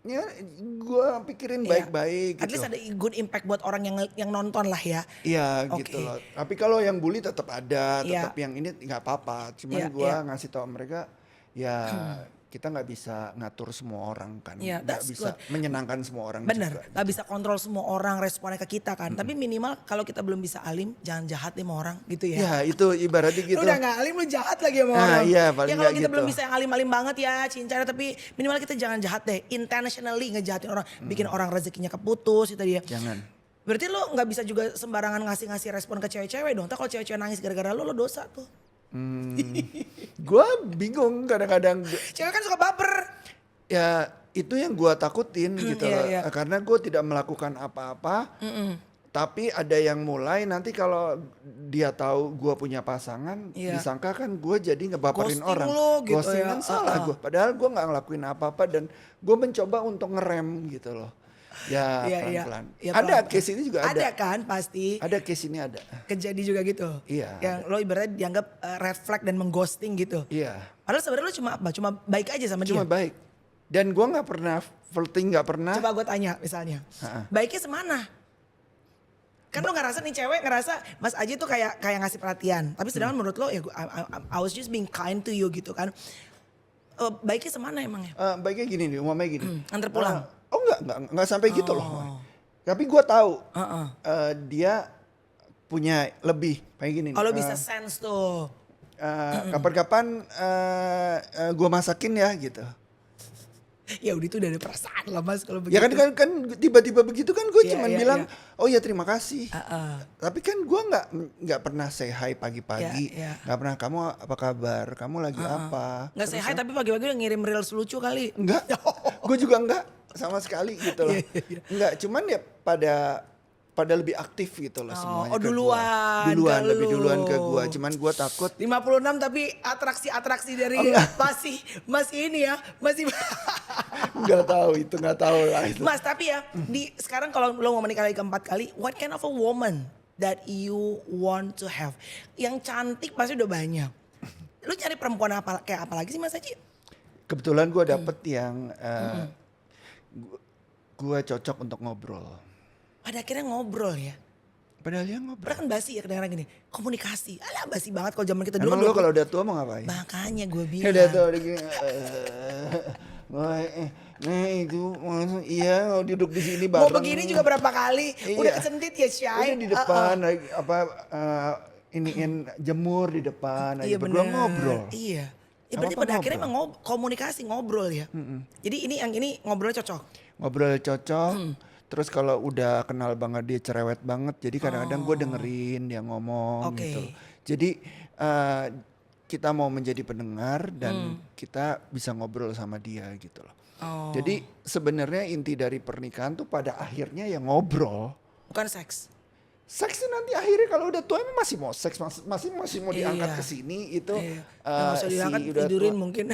gue pikirin baik-baik At gitu. least ada good impact buat orang yang nonton lah ya. Iya gitu loh. Tapi kalau yang bully tetap ada, tetap yang ini nggak apa-apa. Cuman gue ngasih tahu mereka ya kita nggak bisa ngatur semua orang kan, Yeah, nggak that's bisa good. menyenangkan semua orang Bener, juga. gak bisa kontrol semua orang responnya ke kita kan. Tapi minimal kalau kita belum bisa alim, jangan jahat deh sama orang gitu ya. Ya itu ibaratnya Lu gitu. udah gak alim, lu jahat lagi sama Nah, orang. iya, paling Ya kalau nggak kita gitu. belum bisa yang alim-alim banget ya cincara, tapi minimal kita jangan jahat deh. Intentionally ngejahatin orang, bikin orang rezekinya keputus itu dia. Jangan. Berarti lu gak bisa juga sembarangan ngasih respon ke cewek-cewek dong. Ntar kalau cewek-cewek nangis gara-gara lu dosa tuh. Gue bingung kadang-kadang. Cewek kan suka baper. Ya itu yang gue takutin gitu iya, loh. iya. Karena gue tidak melakukan apa-apa. Tapi ada yang mulai nanti kalau dia tahu gue punya pasangan, Iya. disangka kan gue jadi ngebaperin Ghosting orang. lo gitu Ghosting ya. kan salah gue. Padahal gue nggak ngelakuin apa-apa dan gue mencoba untuk ngerem gitu loh. Ya Iya, iya. pelan-pelan. Iya, Ada pelan-pelan. case ini juga ada. Ada kan pasti. Ada case ini ada. Kejadi juga gitu. Iya, Yang lo ibaratnya dianggap red flag dan mengghosting gitu. Iya. Padahal sebenarnya lo cuma apa? Cuma baik aja sama Cuma dia. baik. Dan gue nggak pernah flirting, nggak pernah. Coba gue tanya misalnya. Baiknya semana? Kan lo ngerasa nih cewek ngerasa Mas Aji tuh kayak ngasih perhatian. Tapi sedangkan menurut lo ya I was just being kind to you gitu kan. Baiknya semana emangnya? Baiknya gini nih, umpamanya gini. Antar pulang? Oh enggak sampai gitu loh. Tapi gue tahu dia punya lebih kayak gini. Kalau bisa sense tuh. Kapan-kapan gue masakin ya gitu. Ya udah itu udah ada perasaan lah Mas kalau begitu. Ya kan tiba-tiba begitu kan gue Iya, cuman iya, bilang, iya. oh ya terima kasih. Heeh. Tapi kan gue nggak pernah say hi pagi-pagi, Iya, iya. nggak pernah kamu apa kabar, kamu lagi apa? Nggak say hi tapi pagi-pagi udah ngirim reels lucu kali. Enggak, gue juga enggak sama sekali gitu loh. Iya. Enggak, cuman ya pada lebih aktif gitu loh semuanya. Oh, ke duluan gua. ke Lebih lu. duluan ke gue. Cuman gue takut. 56 tapi atraksi-atraksi dari masih ini ya, masih Nggak tahu lah itu. Mas tapi ya di sekarang kalau lo mau menikah lagi keempat kali, what kind of a woman that you want to have? Yang cantik pasti udah banyak. Lu cari perempuan kayak apa lagi sih Mas Aji? Kebetulan gue dapet yang gue cocok untuk ngobrol. Pada akhirnya ngobrol ya. Padahal dia ngobrol. Padahal kan basi ya kadang-kadang gini, komunikasi. Alah basi banget kalau zaman kita dulu. Emang kan lo kalau udah tua mau ngapain? makanya gue Ya udah bilang. tua udah gini. Nah itu iya duduk di sini bareng. Mau begini juga berapa kali, udah Iya. kesentit ya Syai. Udah di depan lagi iniin jemur di depan aja Iya berdua bener. ngobrol. Iya. Ya berarti Apa-apa pada akhirnya ngobrol. emang komunikasi ngobrol ya. Jadi yang ini ngobrolnya cocok. Ngobrol cocok. Terus kalau udah kenal banget dia cerewet banget. Jadi kadang-kadang gue dengerin dia ngomong Oke. gitu. Jadi kita mau menjadi pendengar dan kita bisa ngobrol sama dia gitu loh. Oh. Jadi sebenarnya inti dari pernikahan tuh pada akhirnya ya ngobrol. Bukan seks. Seks tuh nanti akhirnya kalau udah tua emang masih mau seks, masih mau diangkat Iya. ke sini itu. Iya. Nggak usah diangkat, udah tidurin tua. mungkin.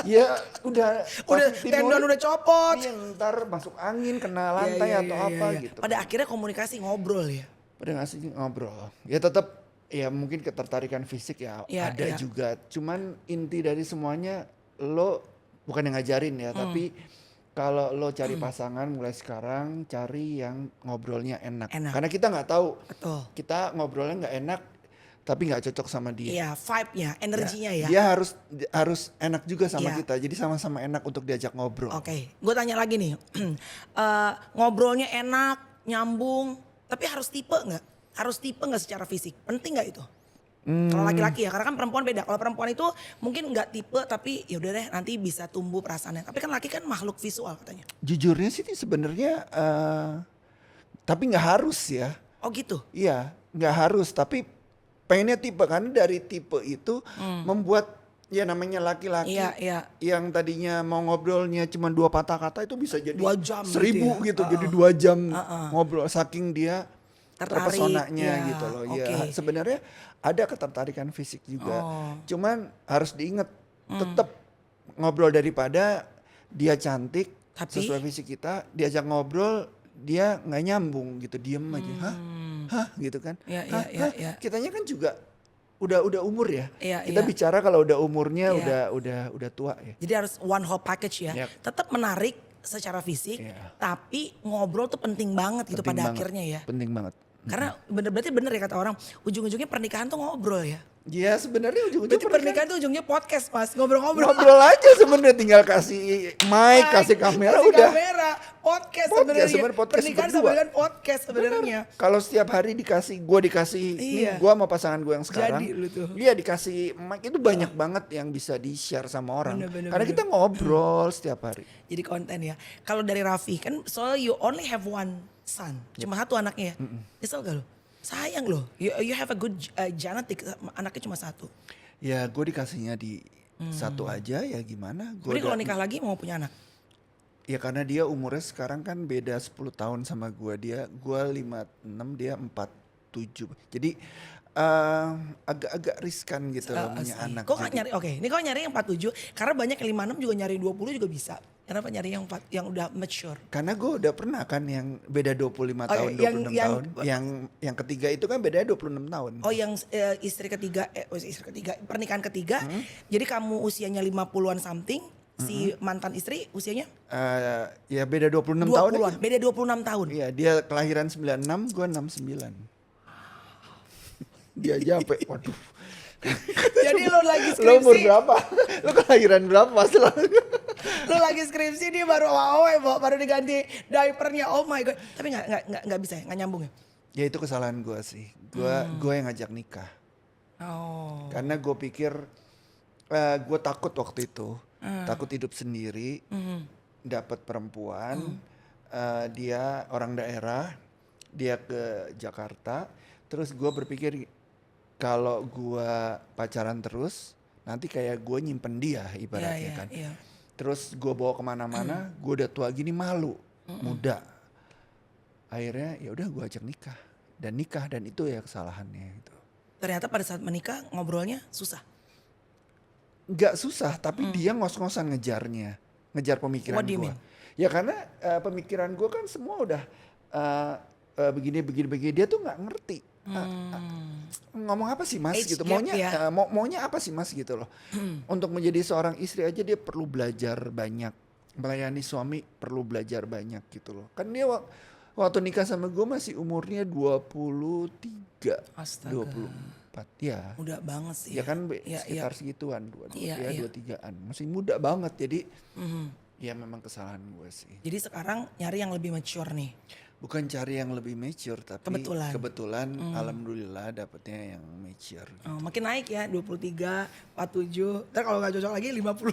Ya udah Udah pas tendon udah copot. Iya, ntar masuk angin kena lantai Iya, atau iya, apa iya. gitu. Pada akhirnya komunikasi ngobrol ya. Pada ngasih ngobrol. Ya tetap ya mungkin ketertarikan fisik ya Iya, ada iya. juga. Cuman inti dari semuanya lo bukan yang ngajarin ya, tapi kalau lo cari pasangan mulai sekarang cari yang ngobrolnya enak. Enak. Karena kita nggak tahu. Betul. Kita ngobrolnya nggak enak tapi nggak cocok sama dia. Iya vibe-nya, energinya ya. Dia harus enak juga sama Iya. kita. Jadi sama-sama enak untuk diajak ngobrol. Oke, gue tanya lagi nih. Ngobrolnya enak, nyambung, tapi harus tipe nggak? Harus tipe nggak secara fisik? Penting nggak itu? Kalau laki-laki ya, karena kan perempuan beda. Kalau perempuan itu mungkin nggak tipe, tapi ya udah deh nanti bisa tumbuh perasaannya. Tapi kan laki kan makhluk visual katanya. Jujurnya sih sebenarnya tapi nggak harus ya. Oh gitu? Iya, nggak harus. Tapi pengennya tipe karena dari tipe itu membuat ya namanya laki-laki Iya, iya. yang tadinya mau ngobrolnya cuma 2 patah kata itu bisa jadi 2 jam 1000 gitu ya. jadi 2 jam ngobrol saking dia Tertarik, terpesonanya ya, gitu loh. oke. Ya sebenarnya ada ketertarikan fisik juga. Oh. Cuman harus diingat tetap ngobrol daripada dia cantik Tapi? sesuai fisik kita diajak ngobrol dia nggak nyambung gitu diem aja hah gitu kan. Iya, Hah, iya, hah? iya. Kitanya kan juga udah umur ya. Iya, Kita iya. bicara kalau udah umurnya Iya. udah tua ya. Jadi harus one whole package ya. Yap. Tetap menarik secara fisik, Iya. tapi ngobrol tuh penting banget gitu Penting pada banget, akhirnya ya. Penting banget. Karena berarti bener ya kata orang, ujung-ujungnya pernikahan tuh ngobrol ya. Ya sebenarnya ujung-ujung Berarti pernikahan tuh ujungnya podcast Mas, ngobrol-ngobrol. ngobrol aja sebenarnya, tinggal kasih mic, kasih kamera kasih udah. kamera, podcast Podcast, sebenarnya. sebenarnya podcast Pernikahan berdua. sama dengan podcast sebenarnya. Kalau setiap hari gue dikasih, Iya. gue sama pasangan gue yang sekarang, Jadi lu tuh. iya dikasih mic itu banyak banget yang bisa di share sama orang. Bener, Karena kita ngobrol setiap hari. Jadi konten ya. Kalau dari Raffi kan soal you only have one son. Cuma satu anaknya ya. Nyesel gak lo? Sayang loh. You have a good genetic. Anaknya cuma satu. Ya gue dikasihnya di satu aja ya gimana. Jadi kalau nikah lagi mau punya anak? Ya karena dia umurnya sekarang kan beda 10 tahun sama gue. Gue 56, dia 47. Jadi agak-agak riskan gitu loh punya anak. Kok Jadi- nyari, oke ini kok nyari yang 47. Karena banyak yang 56 juga nyari 20 juga bisa. Kenapa nyari yang udah mature? Karena gue udah pernah kan yang beda 25 Oh, tahun, yang- 26 yang- tahun. Yang ketiga itu kan bedanya 26 tahun. Oh yang istri ketiga, pernikahan ketiga. Jadi kamu usianya 50-an something. Si mantan istri usianya Ya beda 26 tahun. 20-an. aja. Beda 26 tahun. Iya dia kelahiran 96, gue 69. Dia aja sampai, waduh. Jadi lo lagi Lo umur skripsi. berapa? Lo kelahiran berapa? Lo lagi skripsi dia baru baru diganti diapernya. Oh my god. Tapi nggak bisa ya, nggak nyambung ya. Ya itu kesalahan gue sih. Gue yang ngajak nikah. Oh. Karena gue pikir gue takut waktu itu. Takut hidup sendiri. Dapat perempuan. Dia orang daerah. Dia ke Jakarta. Terus gue berpikir kalau gue pacaran terus. Nanti kayak gue nyimpen dia ibaratnya kan. Iya. Terus gue bawa kemana-mana. Gue udah tua gini malu. Muda. Akhirnya ya udah gue ajak nikah. Dan itu ya kesalahannya gitu. Ternyata pada saat menikah ngobrolnya susah. Nggak susah, tapi dia ngos-ngosan ngejarnya, ngejar pemikiran What do you gue. mean? Ya karena pemikiran gue kan semua udah begini, dia tuh nggak ngerti. Ngomong apa sih mas Age gitu, gap maunya ya. maunya apa sih mas gitu loh. Untuk menjadi seorang istri aja dia perlu belajar banyak, melayani suami perlu belajar banyak gitu loh. Kan dia waktu nikah sama gue masih umurnya 23, Astaga. 24 ya. Muda banget sih. Ya kan Iya, sekitar segituan, Iya, ya iya. 23-an. Masih muda banget jadi ya memang kesalahan gue sih. Jadi sekarang nyari yang lebih mature nih. Bukan cari yang lebih mature tapi Kebetulan. alhamdulillah dapetnya yang mature. Oh, makin naik ya 23, 47. Ntar kalau gak cocok lagi 50.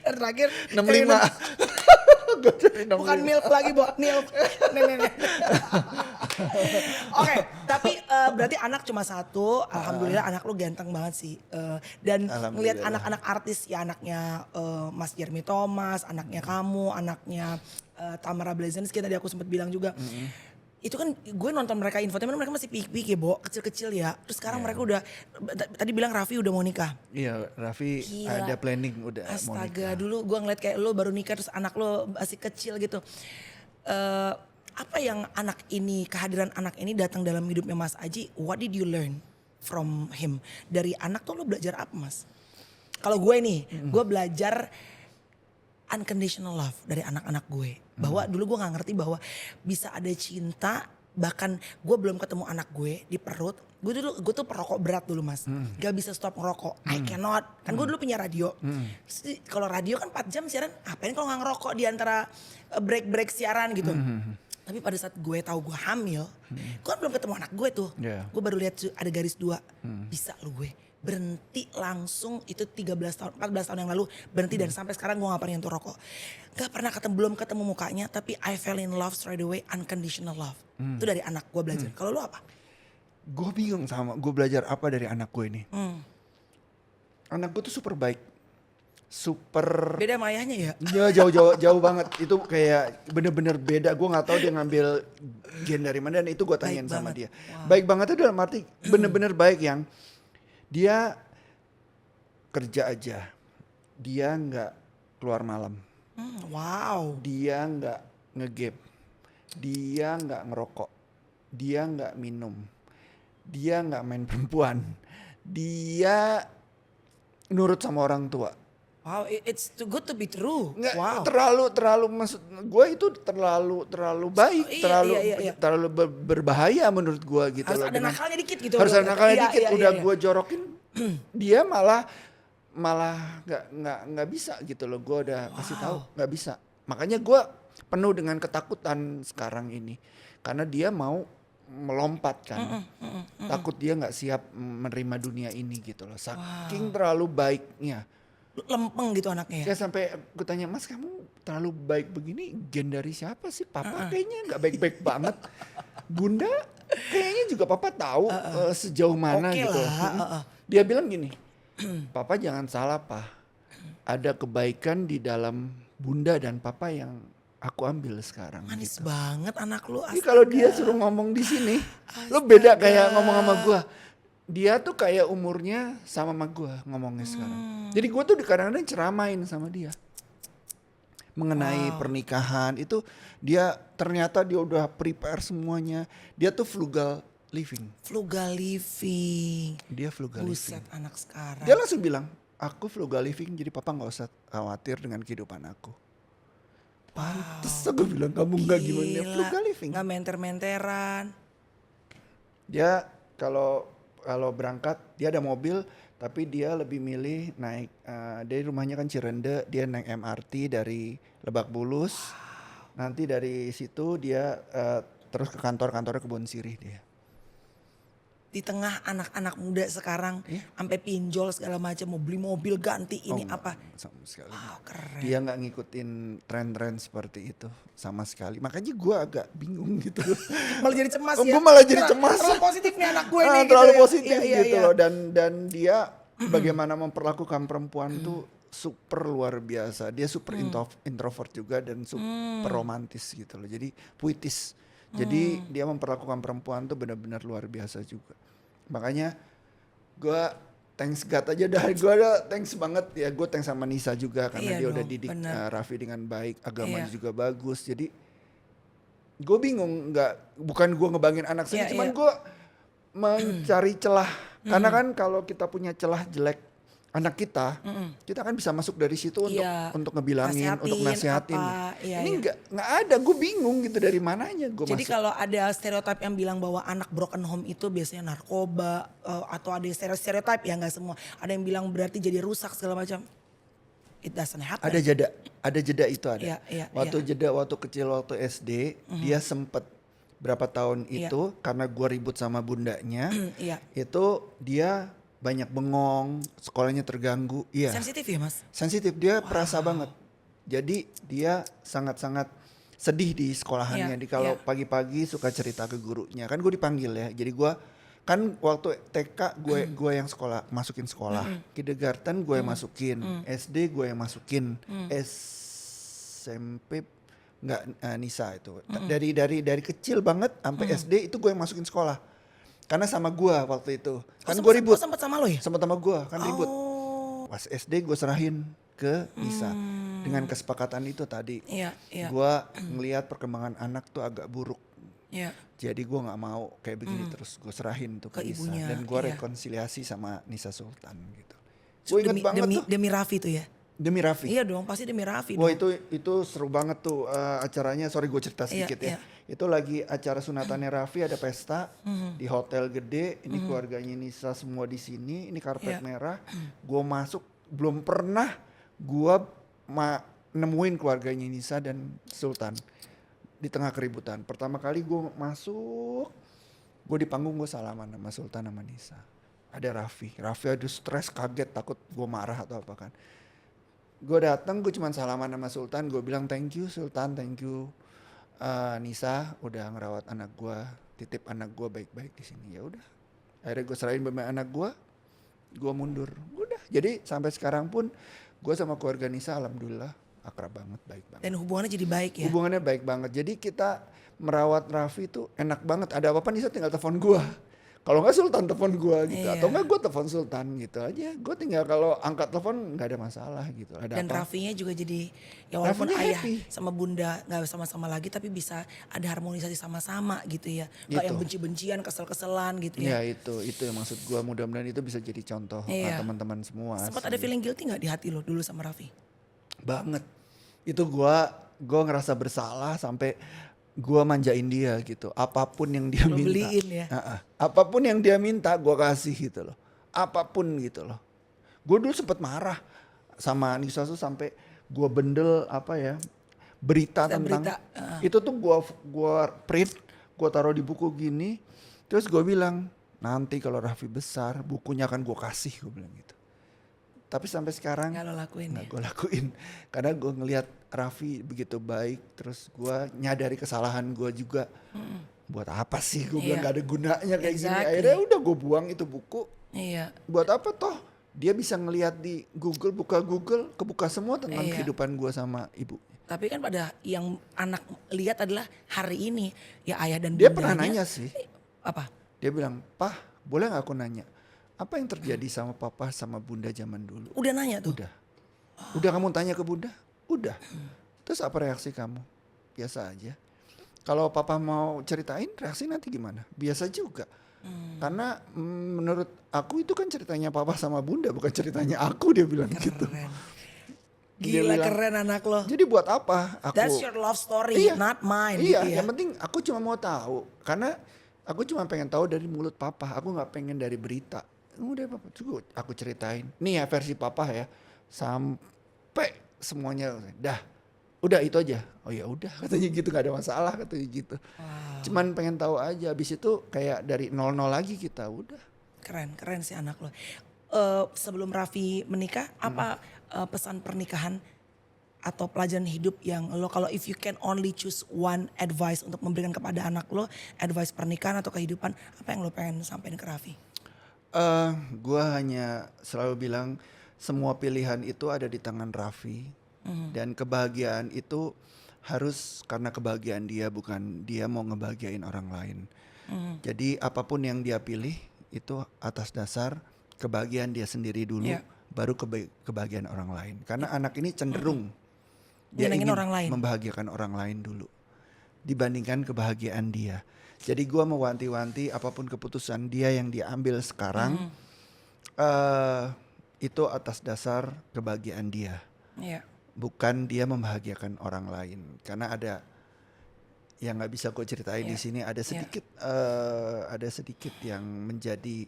Dan terakhir 65. Gue cari 65. bukan milf lagi, milf. Nenek. Oke, tapi berarti anak cuma satu. Alhamdulillah anak lu ganteng banget sih. Dan ngelihat Alhamdulillah. anak-anak artis ya, anaknya Mas Jeremy Thomas, anaknya kamu, anaknya Tamara Blazinski tadi aku sempat bilang juga. Itu kan gue nonton mereka infotainment, mereka masih pik-pik ya, Bo, kecil-kecil ya. Terus sekarang mereka udah, tadi bilang Raffi udah mau nikah. Iya, Raffi Gila. ada planning udah mau Astaga, nikah. dulu gue ngeliat kayak lo baru nikah terus anak lo masih kecil gitu. Apa yang kehadiran anak ini datang dalam hidupnya Mas Aji, what did you learn from him? Dari anak tuh lo belajar apa Mas? Kalau gue nih, gue belajar unconditional love dari anak-anak gue. Bahwa dulu gue gak ngerti bahwa bisa ada cinta, bahkan gue belum ketemu anak gue di perut. Gue tuh perokok berat dulu Mas. Gak bisa stop ngerokok. I cannot. Kan gue dulu punya radio. Kalau radio kan 4 jam siaran, apain kalau gak ngerokok di antara break-break siaran gitu. Tapi pada saat gue tahu gue hamil, gue kan belum ketemu anak gue tuh. Yeah. Gue baru lihat ada garis 2. Bisa lu gue. Berhenti langsung itu 13 tahun, 14 tahun yang lalu berhenti dan sampai sekarang gue gak pernah nyentuh rokok. Gak pernah belum ketemu mukanya tapi I fell in love straight away, unconditional love. Itu dari anak gue belajar. Kalau lu apa? Gue bingung sama gue belajar apa dari anak gue ini. Anak gue tuh super baik. Super Beda sama ayahnya ya? ya jauh banget. Itu kayak bener-bener beda. Gue nggak tahu dia ngambil gen dari mana dan itu gue tanyain Baik sama banget. dia. Baik banget itu dalam arti bener-bener baik yang dia kerja aja. Dia nggak keluar malam. Wow. Dia nggak ngegame. Dia nggak ngerokok. Dia nggak minum. Dia nggak main perempuan. Dia nurut sama orang tua. Wow, it's too good to be true. Nggak, Wow. terlalu maksud gue itu terlalu baik, Iya, iya. terlalu berbahaya menurut gue gitu Harus loh. ada nakalnya dikit gitu. Harus loh. ada nakalnya Iya, dikit. iya, Udah iya. gue jorokin, dia malah nggak bisa gitu loh. Gue udah kasih tahu nggak bisa. Makanya gue penuh dengan ketakutan sekarang ini karena dia mau melompat kan. Takut dia nggak siap menerima dunia ini gitu loh. Saking terlalu baiknya. Lempeng gitu anaknya. Kayak sampai gue tanya, Mas kamu terlalu baik begini gen dari siapa sih? Papa kayaknya nggak baik-baik banget. Bunda kayaknya juga papa tahu sejauh mana Oke gitu. lah, Dia bilang gini, Papa jangan salah Pak. Ada kebaikan di dalam bunda dan papa yang aku ambil sekarang. Manis Gitu. banget anak lu. Jadi kalau dia suruh ngomong di sini, lo beda kayak ngomong sama gue. Dia tuh kayak umurnya sama gue ngomongnya sekarang. Jadi gue tuh kadang-kadang ceramain sama dia. Mengenai pernikahan itu dia ternyata dia udah prepare semuanya. Dia tuh frugal living. Frugal living. Dia frugal Buset living. anak sekarang. Dia langsung bilang, aku frugal living jadi papa gak usah khawatir dengan kehidupan aku. Pantes aku bilang kamu gak gimana frugal living. Gak menter-menteran. Dia kalau berangkat dia ada mobil tapi dia lebih milih naik dari rumahnya kan Cirende, dia naik MRT dari Lebak Bulus. Nanti dari situ dia terus ke kantornya Kebon Sirih dia. Di tengah anak-anak muda sekarang sampai pinjol segala macam, mau beli mobil ganti ini apa. Sama sekali. Wow, keren. Dia nggak ngikutin tren-tren seperti itu sama sekali. Makanya gue agak bingung gitu. Malah jadi cemas ya. Gue malah jadi cemas. Terlalu positif nih anak gue nih. Terlalu gitu ya. positif Iya, gitu iya. loh. Dan dia bagaimana memperlakukan perempuan tuh super luar biasa. Dia super introvert juga dan super romantis gitu loh. Jadi puitis. Jadi dia memperlakukan perempuan tuh benar-benar luar biasa juga. Makanya gue thanks God aja dah. Gue ada thanks banget ya. Gue thanks sama Nisa juga karena Iya dia dong, udah didik Raffi dengan baik. Agamanya Iya. juga bagus. Jadi gue bingung bukan gue ngebangin anak Iya, saya, cuman iya. gue mencari celah. Karena kan kalau kita punya celah jelek anak kita kan bisa masuk dari situ Iya. untuk ngebilangin, untuk Nasihatin, nasihatin. apa, iya, Ini iya. nggak ada, gue bingung gitu dari mananya gue Jadi masuk. kalau ada stereotip yang bilang bahwa anak broken home itu biasanya narkoba atau ada stereotip ya nggak semua. Ada yang bilang berarti jadi rusak segala macam. It doesn't happen. Ada jeda itu ada. Iya, iya, Waktu kecil waktu SD dia sempet berapa tahun Iya. itu karena gue ribut sama bundanya. Iya. Itu dia banyak bengong, sekolahnya terganggu. Iya. Sensitif ya mas? Sensitif, dia perasa banget. Jadi dia sangat-sangat sedih di sekolahannya. Iya, Kalau iya. pagi-pagi suka cerita ke gurunya. Kan gue dipanggil ya. Jadi gue kan waktu TK gue yang masukin sekolah. Kindergarten gue yang masukin. SD gue yang masukin. SMP enggak Nisa itu. Dari kecil banget sampai SD itu gue yang masukin sekolah. Karena sama gue waktu itu. Kan gue ribut. Sempat sama lo ya? Sama gue kan ribut. Oh. Pas SD gue serahin ke Nisa. Dengan kesepakatan itu tadi. Iya, iya. Gue ngelihat perkembangan anak tuh agak buruk. Iya. Jadi gue gak mau kayak begini terus. Gue serahin tuh ke Ke Nisa. ibunya, Dan gue iya. rekonsiliasi sama Nisa Sultan gitu. Gue inget banget tuh. Demi Raffi tuh ya? Demi Raffi. Iya dong, pasti demi Raffi Wah dong. itu seru banget tuh acaranya. Sorry gue cerita sedikit Iya, ya. Itu lagi acara sunatannya Raffi, ada pesta di hotel gede. Ini keluarganya Nisa semua di sini. Ini karpet Iya. merah. Gue masuk, belum pernah gue nemuin keluarganya Nisa dan Sultan di tengah keributan. Pertama kali gue masuk, gue di panggung gue salaman sama Sultan sama Nisa. Ada Raffi aduh stres, kaget, takut gue marah atau apa kan. Gue datang, gue cuma salaman sama Sultan. Gue bilang thank you Sultan, thank you Nisa udah ngerawat anak gue, titip anak gue baik-baik di sini. Ya udah, akhirnya gue serahin beban anak gue mundur. Udah, jadi sampai sekarang pun gue sama keluarga Nisa alhamdulillah akrab banget, baik banget. Dan hubungannya jadi baik ya? Hubungannya baik banget. Jadi kita merawat Raffi tuh enak banget. Ada apa-apa Nisa tinggal telepon gue. Kalau nggak Sultan telepon gue gitu, Iya. atau nggak gue telepon Sultan gitu aja. Gue tinggal kalau angkat telepon nggak ada masalah gitu. Ada Dan apa? Raffinya juga jadi ya walaupun Raffinya ayah happy. sama bunda nggak sama-sama lagi tapi bisa ada harmonisasi sama-sama gitu ya. Gak yang Gitu. benci-bencian, kesel-keselan gitu Ya ya. itu yang maksud gue. Mudah-mudahan itu bisa jadi contoh Iya. teman-teman semua. Sempat sih. ada feeling guilty nggak di hati lo dulu sama Raffi? Banget. Itu gue ngerasa bersalah sampai gue manjain dia gitu. Apapun yang dia Lo minta. beliin ya. Apapun yang dia minta gue kasih gitu loh. Apapun gitu loh. Gue dulu sempet marah sama Nisa tuh sampai gue bendel apa ya berita Kita tentang berita, itu tuh gua print, gue taruh di buku gini, terus gue bilang nanti kalau Raffi besar bukunya akan gue kasih, gue bilang gitu. Tapi sampai sekarang Nggak lo lakuin nggak ya. gue lakuin karena gue ngelihat Raffi begitu baik, terus gue nyadari kesalahan gue juga. Buat apa sih gue bilang Iya. gak ada gunanya kayak gini. Exactly. Akhirnya udah gue buang itu buku. Iya. Buat apa toh? Dia bisa ngelihat di Google, buka Google, kebuka semua tentang Iya. kehidupan gue sama ibu. Tapi kan pada yang anak lihat adalah hari ini ya ayah dan Dia bundanya. pernah nanya sih. Apa? Dia bilang, "Pah, boleh gak aku nanya? Apa yang terjadi sama papa sama bunda zaman dulu?" Udah nanya tuh. Udah. Udah kamu tanya ke bunda? Udah. Terus apa reaksi kamu? Biasa aja. Kalau papa mau ceritain reaksi nanti gimana? Biasa juga. Karena menurut aku itu kan ceritanya papa sama bunda, bukan ceritanya aku, dia bilang gitu. Keren. Dia Gila bilang, keren anak lo. jadi buat apa aku? That's your love story, Iya. not mine Iya, gitu ya. yang penting aku cuma mau tahu. Karena aku cuma pengen tahu dari mulut papa. Aku nggak pengen dari berita. Udah papa, cukup aku ceritain. Nih ya versi papa ya. Sampai semuanya dah. Udah itu aja. Oh ya udah katanya gitu, nggak ada masalah katanya gitu. Cuman pengen tahu aja. Habis itu kayak dari 00 lagi kita udah. Keren sih anak lo. Sebelum Raffi menikah, apa pesan pernikahan atau pelajaran hidup yang lo kalau if you can only choose one advice untuk memberikan kepada anak lo, advice pernikahan atau kehidupan, apa yang lo pengen sampaikan ke Raffi? Gua hanya selalu bilang semua pilihan itu ada di tangan Raffi. Dan kebahagiaan itu harus karena kebahagiaan dia, bukan dia mau ngebahagiain orang lain. Jadi apapun yang dia pilih itu atas dasar kebahagiaan dia sendiri dulu, Iya. baru kebahagiaan orang lain. Karena anak ini cenderung dia Nyenengin ingin orang lain. membahagiakan orang lain dulu dibandingkan kebahagiaan dia. Jadi gua mewanti-wanti apapun keputusan dia yang diambil sekarang itu atas dasar kebahagiaan dia. Iya. Bukan dia membahagiakan orang lain, karena ada yang nggak bisa gue ceritain di Iya. sini, ada sedikit yang menjadi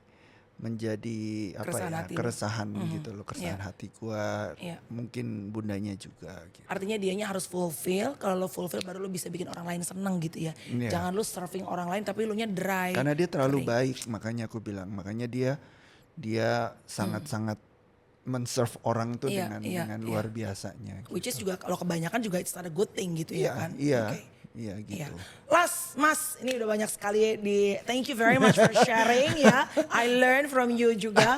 apa Keresahan ya, hati lo. keresahan gitu loh, keresahan Iya. hati gue, Iya. mungkin bundanya juga gitu. Artinya dianya harus fulfill, kalau lo fulfill baru lo bisa bikin orang lain seneng gitu ya. Iya. Jangan lo serving orang lain tapi lo nya dry. Karena dia terlalu kering. baik, makanya aku bilang, makanya dia sangat-sangat menserve orang tuh Iya, dengan luar biasanya. Which is gitu. juga kalau kebanyakan juga it's not a good thing gitu ya kan. Iya, Oke. iya Iya. gitu. Mas, ini udah banyak sekali thank you very much for sharing ya. I learn from you juga.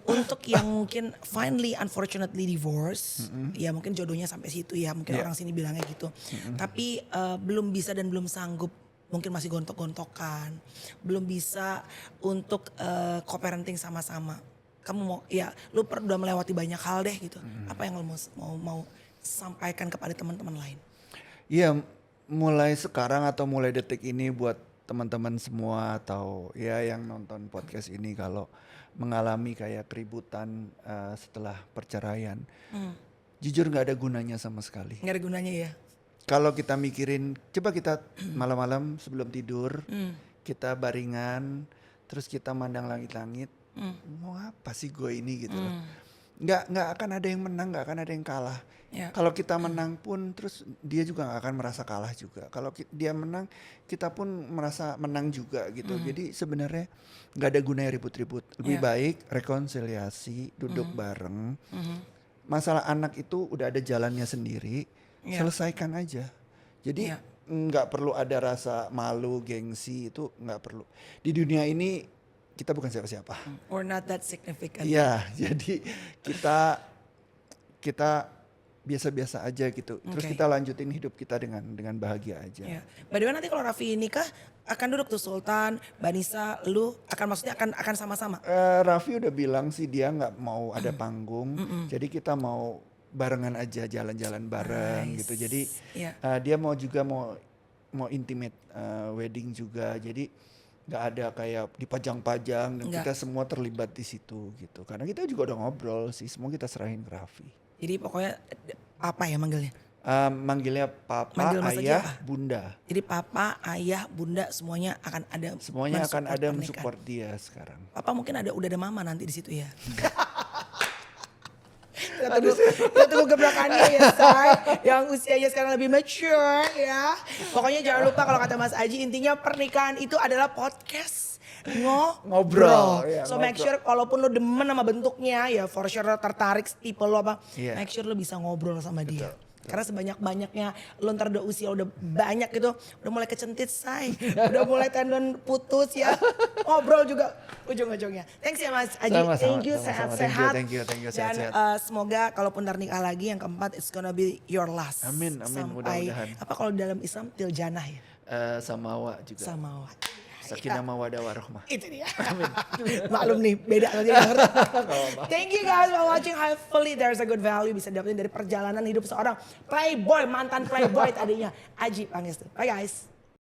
Untuk yang mungkin finally unfortunately divorce, ya mungkin jodohnya sampai situ ya, mungkin Iya. orang sini bilangnya gitu. Tapi belum bisa dan belum sanggup, mungkin masih gontok-gontokan, belum bisa untuk co-parenting sama-sama. Kamu mau ya lu udah melewati banyak hal deh gitu. Apa yang lu mau sampaikan kepada teman-teman lain? Iya, mulai sekarang atau mulai detik ini buat teman-teman semua atau ya yang nonton podcast ini, kalau mengalami kayak keributan setelah perceraian, jujur nggak ada gunanya sama sekali. Nggak ada gunanya ya. Kalau kita mikirin, coba kita malam-malam sebelum tidur, kita baringan, terus kita mandang langit-langit, mau apa sih gue ini gitu loh. Nggak akan ada yang menang, nggak akan ada yang kalah. Ya. Kalau kita menang pun, terus dia juga nggak akan merasa kalah juga. Kalau dia menang, kita pun merasa menang juga gitu. Jadi sebenarnya nggak ada gunanya ribut-ribut. Lebih Ya. baik rekonsiliasi, duduk bareng. Masalah anak itu udah ada jalannya sendiri, Ya. selesaikan aja. Jadi Ya. nggak perlu ada rasa malu, gengsi, itu nggak perlu. Di dunia ini kita bukan siapa-siapa. We're not that significant. Iya, jadi kita biasa-biasa aja gitu. Terus Oke. kita lanjutin hidup kita dengan bahagia aja. Ya. By the way nanti kalau Raffi nikah akan duduk tuh Sultan, Banisa, lu akan maksudnya akan sama-sama. Raffi udah bilang sih dia nggak mau ada panggung, jadi kita mau barengan aja jalan-jalan bareng Nice. gitu. Jadi Iya. dia mau juga mau intimate wedding juga. Jadi nggak ada kayak dipajang-pajang dan Nggak. kita semua terlibat di situ gitu. Karena kita juga udah ngobrol sih, semua kita serahin ke Raffi. Jadi pokoknya apa ya manggilnya? Manggilnya papa, Manggil Mas Aji ayah, apa? bunda. Jadi papa, ayah, bunda semuanya akan ada. Semuanya akan mensupport ada pernikahan. mensupport dia sekarang. Papa mungkin udah ada mama nanti di situ ya. Kita tunggu gebrakannya ya say. Yang usianya sekarang lebih mature ya. Pokoknya jangan lupa kalau kata Mas Aji intinya pernikahan itu adalah podcast. Ngobrol. Iya, So make ngobrol. sure walaupun lo demen sama bentuknya ya for sure lo tertarik tipe lo apa. Iya. Make sure lo bisa ngobrol sama dia. Karena sebanyak-banyaknya lo ntar udah usia udah banyak gitu. Udah mulai kecentit say. Udah mulai tendon putus ya. Ngobrol juga ujung-ujungnya. Thanks ya Mas Aji. Sama-sama, Thank you sama-sama. sehat-sehat. Thank you, Dan sehat-sehat. semoga kalaupun ntar nikah lagi yang keempat it's gonna be your last. Amin, Sampai, mudah-mudahan. apa kalau dalam Islam tiljanah ya? Samawa juga. Sama Sakinah mawadah warahmah. itu dia. Maklum nih beda tadi nggak ngerti. Thank you guys for watching. Hopefully there's a good value bisa dapetin dari perjalanan hidup seorang playboy, mantan playboy tadinya. Aji Pangestu. Bye guys.